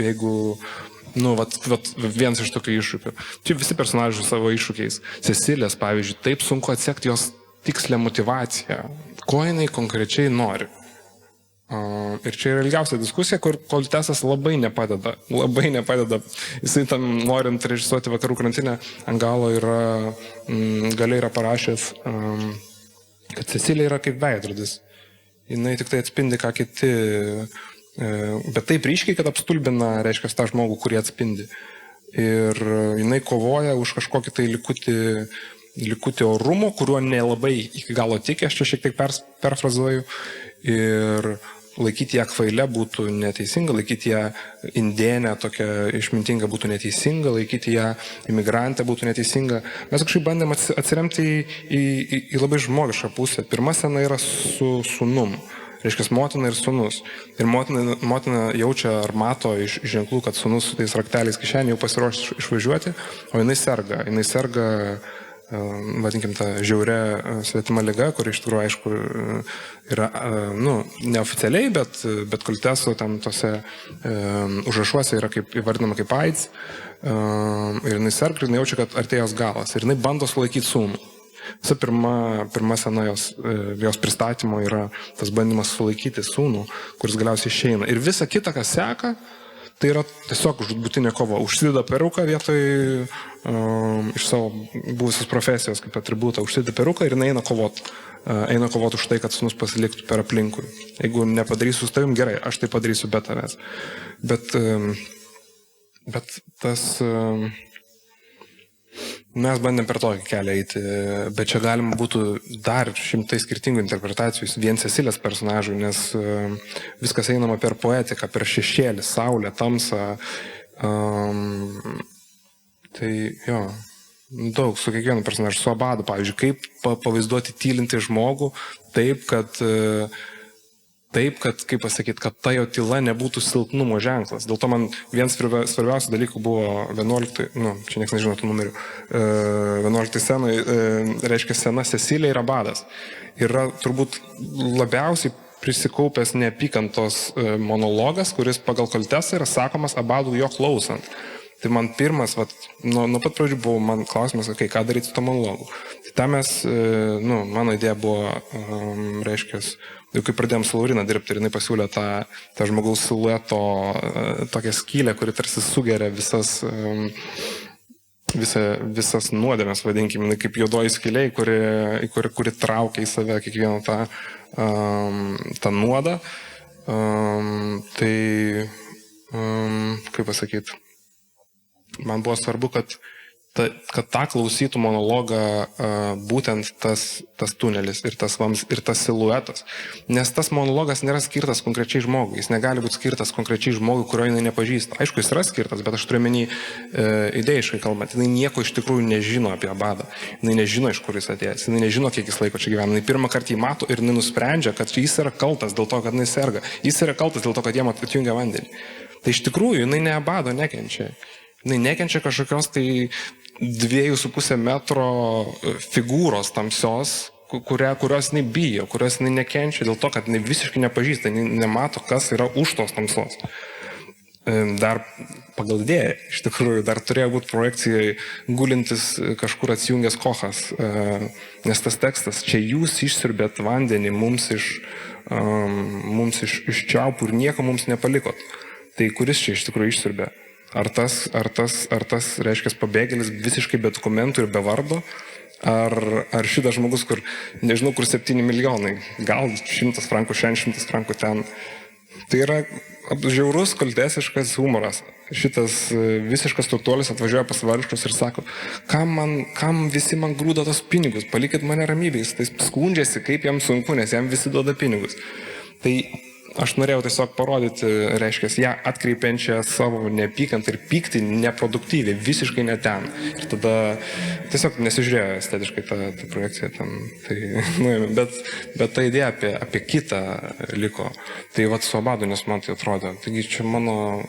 vienas iš tokių iššūkių. Čia visi personažai savo iššūkiais. Cecilės, pavyzdžiui, taip sunku atsekti jos tikslę motivaciją. Ko jinai konkrečiai nori. Ir čia yra ilgiausia diskusija, kur Kultesas labai nepadeda. Jisai tam, norint režisuoti Vakarų krantinę, ant galo galiai yra parašęs, kad Cecilija yra kaip veidrodis. Jinai tik tai atspindi, ką kiti... Bet taip ryškiai, kad apstulbina, reiškia, tą žmogų, kurį atspindi. Ir jinai kovoja už kažkokį tai likutį orumo, kuriuo nelabai iki galo tiki, aš čia šiek tiek perfrazuoju. Ir laikyti ją kvailę būtų neteisinga, laikyti ją indėnę tokią išmintingą būtų neteisinga, laikyti ją imigrantę būtų neteisinga. Mes kažkaip bandėm atsiremti į labai žmogišką pusę. Pirma scena yra su sūnum. Reiškia, motina ir sūnus. Ir motina jaučia ar mato iš ženklų, kad sūnus su tais rakteliais kišenė jau pasiruošęs išvažiuoti, o jinai serga. Jinai serga, vadinkim, tą žiaurę svetimą ligą, kuri iš tikrųjų, aišku, yra, neoficialiai, bet Kolteso tam tose užrašuose yra įvardinama kaip AIDS. Ir jinai serga, ir jinai jaučia, kad artėja jos galas. Ir jinai bando sulaikyti sūnų. Visa pirma scena jos pristatymo yra tas bandymas sulaikyti sūnų, kuris galiausiai išeina. Ir visa kita, kas seka, tai yra tiesiog žūtbūtinė kova. Užsideda peruką vietoj iš savo buvusios profesijos kaip atributą. Užsideda peruką ir eina kovoti. Eina kovoti už tai, kad sūnus pasiliktų per aplinkui. Jeigu nepadarysiu su tavim, gerai, aš tai padarysiu be tavęs. Bet tas... Mes bandėm per tokį kelią eiti, bet čia galima būtų dar šimtai skirtingų interpretacijų vien Cecilės personažų, nes viskas einama per poetiką, per šešėlį, saulę, tamsą. Tai jo, daug su kiekvienu personažu, su Abadu, pavyzdžiui, kaip pavaizduoti tylintį žmogų taip, kaip pasakyti, kad ta jo tyla nebūtų silpnumo ženklas. Dėl to man vienas svarbiausių dalykų buvo 11, čia niekas nežino tų numerių, 11 scenai, reiškia scena Cecilija ir Abadas. Yra turbūt labiausiai prisikaupęs neapykantos monologas, kuris pagal Koltesą yra sakomas Abadų jo klausant. Tai man pirmas, nuo pat pradžių buvo man klausimas, ką daryti su to monologu. Tai tą mes, mano idėja buvo, reiškia, jau kai pradėjom su Laurina dirbti ir jinai pasiūlė tą žmogaus silueto tokią skylę, kuri tarsi sugeria visas nuodėmes, vadinkim, kaip juodoji skylė, kuri traukia į save kiekvieną tą nuodą. Tai, kaip pasakyti, man buvo svarbu, kad tą klausytų monologą būtent tas tunelis ir tas siluetas. Nes tas monologas nėra skirtas konkrečiai žmogui. Jis negali būti skirtas konkrečiai žmogui, kurio jinai nepažįsta. Aišku, jis yra skirtas, bet aš turiu menį idėjiškai kalbant. Jinai nieko iš tikrųjų nežino apie Abadą. Jinai nežino, iš kur jis atėjęs. Jinai nežino, kiek jis laiko čia gyvena. Jinai pirmą kartą jį mato ir jinai nusprendžia, kad jis yra kaltas dėl to, kad jinai serga. Jis yra kaltas dėl to, kad jam atjungia vandenį. Tai iš tikrųjų jinai ne Abado nekenčia. Jinai nekenčia kažkokios tai 2,5 metro figūros tamsios, kurios jinai bijo, kurios jinai nekenčia dėl to, kad jinai visiškai nepažįsta, jinai nemato, kas yra už tos tamsos. Dar pagal idėją, iš tikrųjų, dar turėjo būti projekcijai gulintis kažkur atsijungęs Kochas, nes tas tekstas, čia jūs išsiurbėt vandenį mums iš čiaupų ir nieko mums nepalikot. Tai kuris čia iš tikrųjų išsiurbė? Ar tas, reiškia, pabėgėlis visiškai be dokumentų ir be vardo, ar šitas žmogus, kur, nežinau, kur 7 milijonai, gal 100 frankų, 600 frankų ten. Tai yra žiaurus, koltesiškas humoras. Šitas visiškas turtuolis atvažiuoja pas Vališkus ir sako, kam visi man grūda tos pinigus, palikit mane ramybės, tai skundžiasi, kaip jam sunku, nes jam visi duoda pinigus. Tai aš norėjau tiesiog parodyti, reiškia, ją atkreipiančią savo neapykantą ir pyktį neproduktyviai, visiškai ne ten. Ir tada tiesiog nesižiūrėjo estetiškai tą projekciją ten. Bet ta idėja apie kitą liko. Tai su Abadu, nes man tai atrodo. Taigi čia mano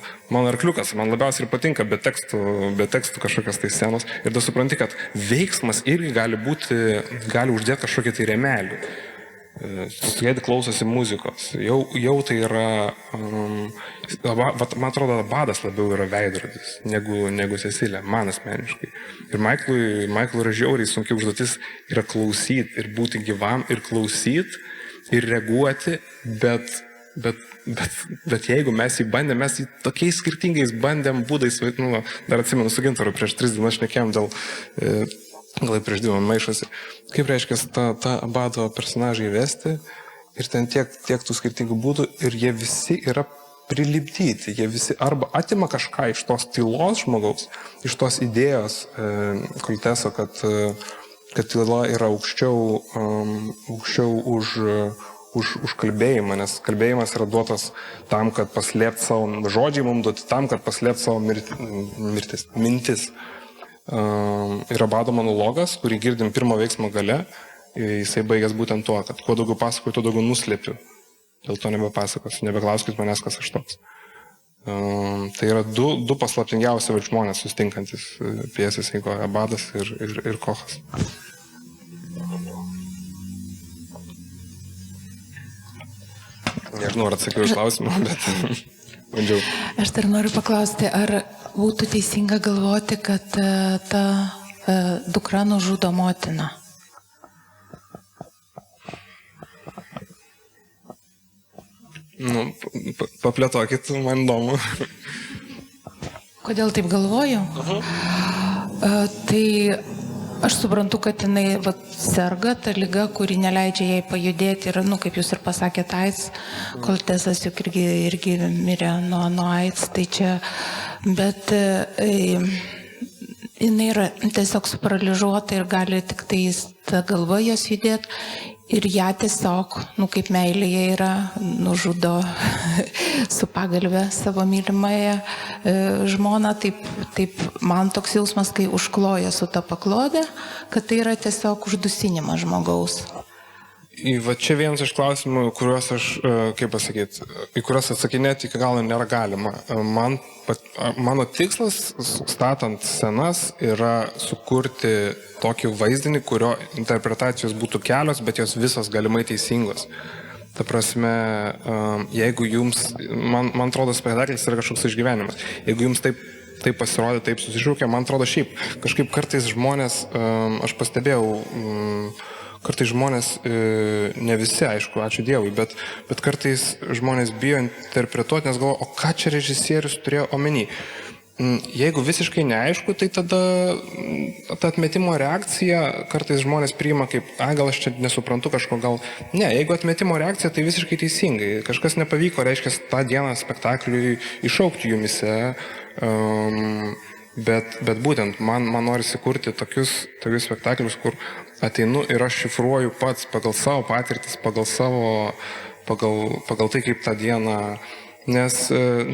arkliukas, man labiausiai ir patinka be tekstų kažkokios tai scenos. Ir tu supranti, kad veiksmas irgi gali uždėti kažkokį tai rėmelį. Sėdi klausosi muzikos. Jau tai yra, man atrodo, Abadas labiau yra veidrodis negu Cecilija, man asmeniškai. Ir Maiklui yra žiauriai sunkiai užduotis yra klausyti ir būti gyvam ir klausyti ir reaguoti, bet jeigu mes jį bandėm, mes jį tokiais skirtingais bandėm būdais, dar atsimenu su Gintaru prieš 3 dienas šnekėjom dėl gal prieš 2 maišosi. Kaip reiškia tą Abado personažą įvesti ir ten tiek tų skirtingų būdų ir jie visi yra prilipdyti. Jie visi arba atima kažką iš tos tylos žmogaus, iš tos idėjos Kolteso, kad tyla yra aukščiau už kalbėjimą, nes kalbėjimas yra duotas tam, kad paslėpti savo, žodžiai mums duoti tam, kad paslėpti savo mintis. Yra bado monologas, kurį girdim pirmo veiksmo gale, jisai baigęs būtent tuo, kad kuo daugiau pasakoju, tuo daugiau nuslėpiu. Dėl to nebepasakosiu, nebeklauskit manęs, kas aš toks. Tai yra du paslaptingiausi žmonės sustinkantis pjesės eigoje, Badas ir Kochas. Nežinau, ar atsakiau iš klausimą, bet bandžiau. Aš dar noriu paklausti, ar būtų teisinga galvoti, kad ta dukra nužudo motiną? Nu, paplėtokit, man įdomu. Kodėl taip galvoju? Tai aš suprantu, kad jinai serga ta liga, kuri neleidžia jai pajudėti. Ir, kaip jūs ir pasakėte, AIDS, Koltesas juk irgi mirė nuo AIDS. Tai čia, bet jinai yra tiesiog suparaližuota ir gali tik tai ta galva jos judėti. Ir ją tiesiog, kaip meilėje yra, nužudo su pagalve savo mylimąją žmoną. Taip man toks jausmas, kai užkloja su ta paklodė, kad tai yra tiesiog uždusinimas žmogaus. Va čia vienas iš klausimų, kuriuos aš, į kuriuos atsakinėti iki galo nėra galima. Mano tikslas, statant scenas, yra sukurti tokį vaizdinį, kurio interpretacijos būtų kelios, bet jos visos galimai teisingos. Ta prasme, jeigu jums, man atrodo, spektaklis yra kažkoks išgyvenimas. Jeigu jums taip pasirodė, taip susišūkė, man atrodo šiaip. Kažkaip kartais žmonės, aš pastebėjau, kartais žmonės, ne visi, aišku, ačiū Dievui, bet kartais žmonės bijo interpretuoti, nes galvo, o ką čia režisierius turėjo omeny. Jeigu visiškai neaišku, tai tada ta atmetimo reakcija kartais žmonės priima kaip, gal aš čia nesuprantu kažko, gal. Ne, jeigu atmetimo reakcija, tai visiškai teisingai. Kažkas nepavyko, reiškia, tą dieną spektakliui iššaukti jumise. Bet būtent man norisi kurti tokius spektaklius, kur ateinu ir aš šifruoju pats pagal savo patirtis, pagal tai, kaip tą dieną. Nes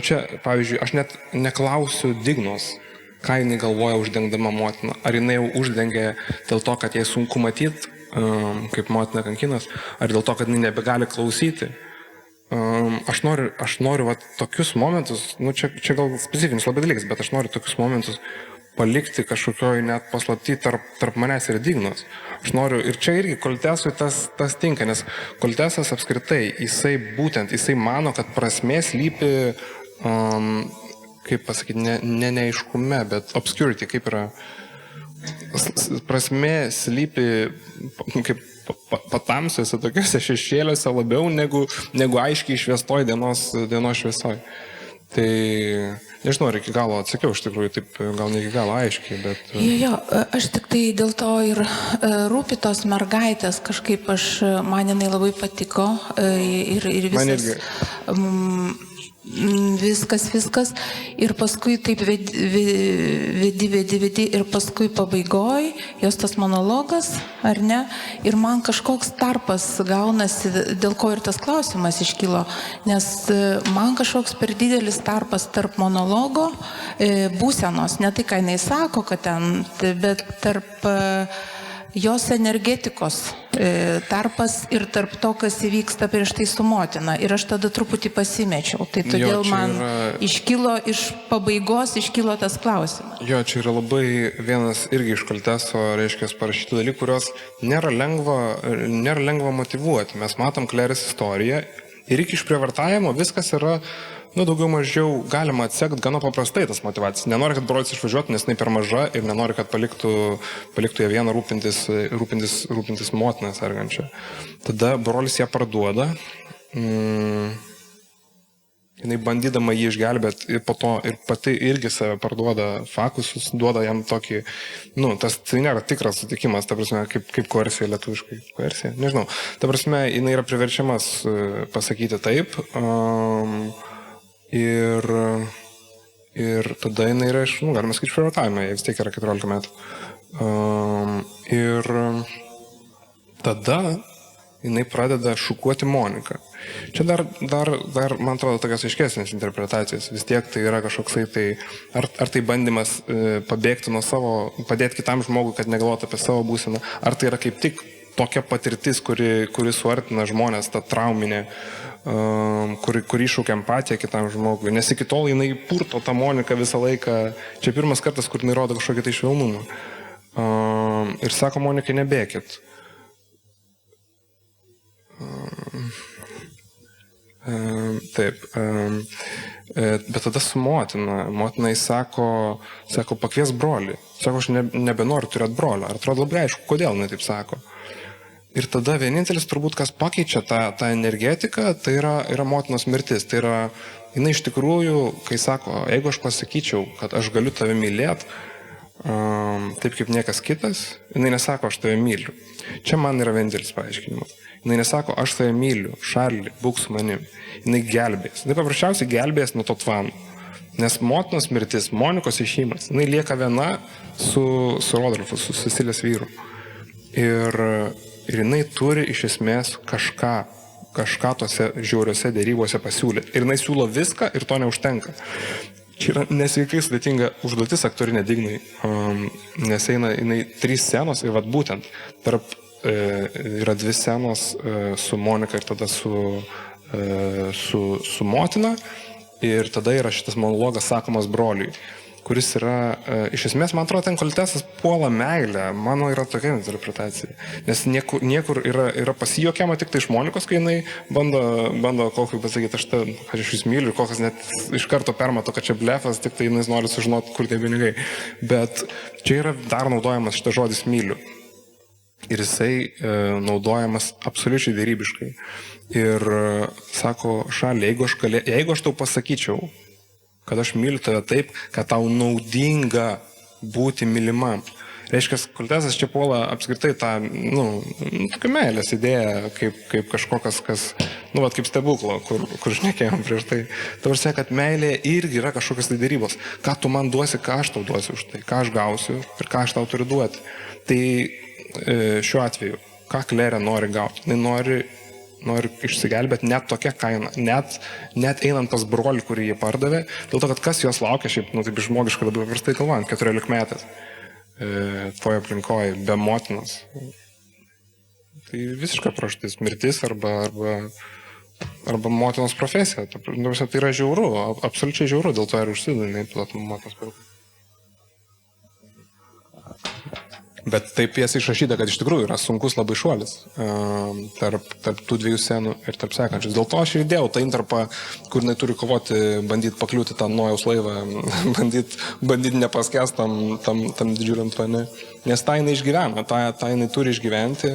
čia, pavyzdžiui, aš net neklausiu Dignos, ką jinai galvoja uždengdama motiną. Ar jinai jau uždengė dėl to, kad jai sunku matyti, kaip motina kankinas, ar dėl to, kad jinai nebegali klausyti. Aš noriu tokius momentus, čia gal specifinis labai dalykas, bet aš noriu tokius momentus palikti kažkokioj net paslapty tarp manęs ir Dignos. Aš noriu, ir čia irgi Koltesui tas tinka, nes Koltesas apskritai, jisai mano, kad prasmė slypi, kaip pasakyti, ne neaiškume, bet obscurity, kaip yra, prasmė slypi kaip patamsiuose tokiuose šešėliuose labiau negu aiškiai šviestoj dienos šviesoj. Tai nežinau, ar iki galo atsakiau, iš tikrųjų, taip gal ne iki galo aiškiai, bet... Jo, aš tik tai dėl to ir rūpi tos mergaitės, kažkaip man jinai labai patiko ir visas... Viskas. Ir paskui taip vedi ir paskui pabaigoj, jos tas monologas, ar ne? Ir man kažkoks tarpas gaunasi, dėl ko ir tas klausimas iškilo, nes man kažkoks per didelis tarpas tarp monologo būsenos, ne tai, ką jinai sako, kad ten, bet tarp jos energetikos tarpas ir tarp to, kas įvyksta prieš tai su motina. Ir aš tada truputį pasimečiau. Tai todėl man iškilo iš pabaigos, iškilo tas klausimas. Jo, čia yra labai vienas irgi iš Kolteso, reiškia, parašytų dalykų, kurios nėra lengva motyvuoti. Mes matom Klerės istoriją ir iki išprievartavimo viskas yra daugiau mažiau galima atsekti gana paprastai tas motyvacijas. Nenori, kad brolis išvažiuotų, nes jinai per maža ir nenori, kad paliktų ją vieną rūpintis motiną sergančią. Tada brolis ją parduoda, jinai bandydama jį išgelbėti ir po to ir pati irgi save parduoda fakusus, duoda jam tokį, tai nėra tikras sutikimas, ta prasme, kaip koersija lietuviškai, koersija, nežinau. Ta prasme, jinai yra priverčiamas pasakyti taip, ir tada jinai yra galima sakyti, išprievartavime, jie vis tiek yra 14 metų. Ir tada jinai pradeda šukuoti Moniką. Čia dar, man atrodo, tokios aiškesnės interpretacijos. Vis tiek tai yra kažkoksai tai, ar tai bandymas pabėgti nuo savo, padėti kitam žmogui, kad negalvotų apie savo būseną, ar tai yra kaip tik tokia patirtis, kuri suartina žmonės, ta trauminė, kuri iššaukia empatiją kitam žmogui. Nes iki tol jinai purto tą Moniką visą laiką. Čia pirmas kartas, kur jinai rodo kažkokį tai švelnumą. Ir sako, Monikai, nebėkit. Taip. Bet tada su motina. Motinai sako, pakvies brolį. Sako, aš nebenoriu turėti brolio. Ar atrodo labai aišku, kodėl jinai taip sako. Ir tada vienintelis turbūt, kas pakeičia tą energetiką, tai yra motinos mirtis. Tai yra, jinai iš tikrųjų, kai sako, jeigu aš pasakyčiau, kad aš galiu tave mylėti, taip kaip niekas kitas, jinai nesako, aš tave myliu. Čia man yra vienintelis paaiškinimas. Jinai nesako, aš tave myliu, Šarli, būk su manim. Jinai gelbės. Jinai paprasčiausiai gelbės nuo to tvano. Nes motinos mirtis, Monikos išėjimas, jinai lieka viena su Rodolfu, su Cecilės vyru. Ir jinai turi iš esmės kažką tose žiauriose dėrybose pasiūlyti. Ir jinai siūlo viską ir to neužtenka. Čia yra nesveikai sudėtinga užduotis aktorinė Dignai, nes eina jinai 3 scenos ir vat būtent yra 2 scenos su Monika ir tada su motina, ir tada yra šitas monologas sakomas broliui, kuris yra, iš esmės, man atrodo, ten Koltesas puola meilę, mano yra tokia interpretacija, nes niekur yra pasijuokiama tik tai iš Monikos, kai jinai bando kokį pasakyti, aš jūs myliu, kokias net iš karto permato, kad čia blefas, tik tai jinai nori sužinoti, kur tie pinigai, bet čia yra dar naudojamas šitas žodis myliu. Ir jisai naudojamas absoliučiai dėrybiškai. Ir sako, Šarli, jeigu aš tau pasakyčiau, kad aš myliu tave taip, kad tau naudinga būti mylimam. Reiškia, Koltesas čia puola apskritai tą, tokia meilės idėja, kaip kažkokas, kaip stebuklo, kur šnekėjom prieš tai. Dabar sėk, kad meilė irgi yra kažkokios tai dėrybos. Ką tu man duosi, ką aš tau duosiu už tai, ką aš gausiu ir ką aš tau turiu duoti. Tai šiuo atveju, ką Klerė nori gauti? Jis nori išsigelbėti net tokia kaina, net einant pas brolį, kurį jie pardavė, dėl to, kad kas jos laukia, šiaip, taip žmogiškai labai paprastai kalbant, 14 metais tvoje aplinkoje, be motinos. Tai visiška pražūtis, mirtis arba motinos profesija. Tai yra žiauru, absoliučiai žiauru, dėl to ir užsideda motinos profesija. Bet taip jas išrašyta, kad iš tikrųjų yra sunkus labai šuolis tarp tų 2 scenų ir tarp sekančius. Dėl to aš ir įdėjau tą intarpą, kur jinai turi kovoti, bandyti pakliūti tą Nojaus laivą, bandyti nepaskęs tam didžiuliam tvane. Nes tą jinai išgyvena, tą jinai turi išgyventi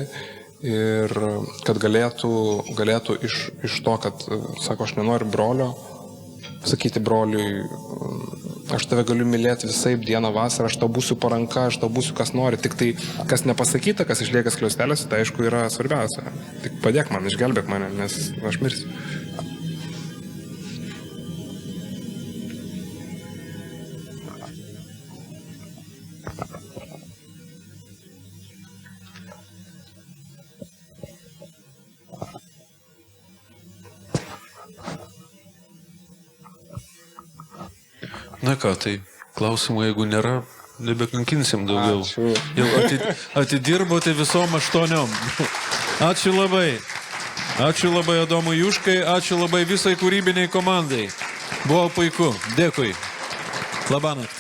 ir kad galėtų iš to, kad, sako, aš nenoriu brolio, sakyti broliui, aš tave galiu mylėti visaip dieną vasarą, aš tau būsiu paranka, aš tau būsiu kas nori, tik tai kas nepasakyta, kas išlieka skliaustelėse, tai aišku yra svarbiausia. Tik padėk man, išgelbėk mane, nes aš mirsiu. Na ką, tai klausimų, jeigu nėra, nebekankinsim daugiau. Ačiū. Jau atidirbote visom 8. Ačiū labai. Ačiū labai Adomui Juškai, ačiū labai visai kūrybiniai komandai. Buvo puiku. Dėkui. Labanakt.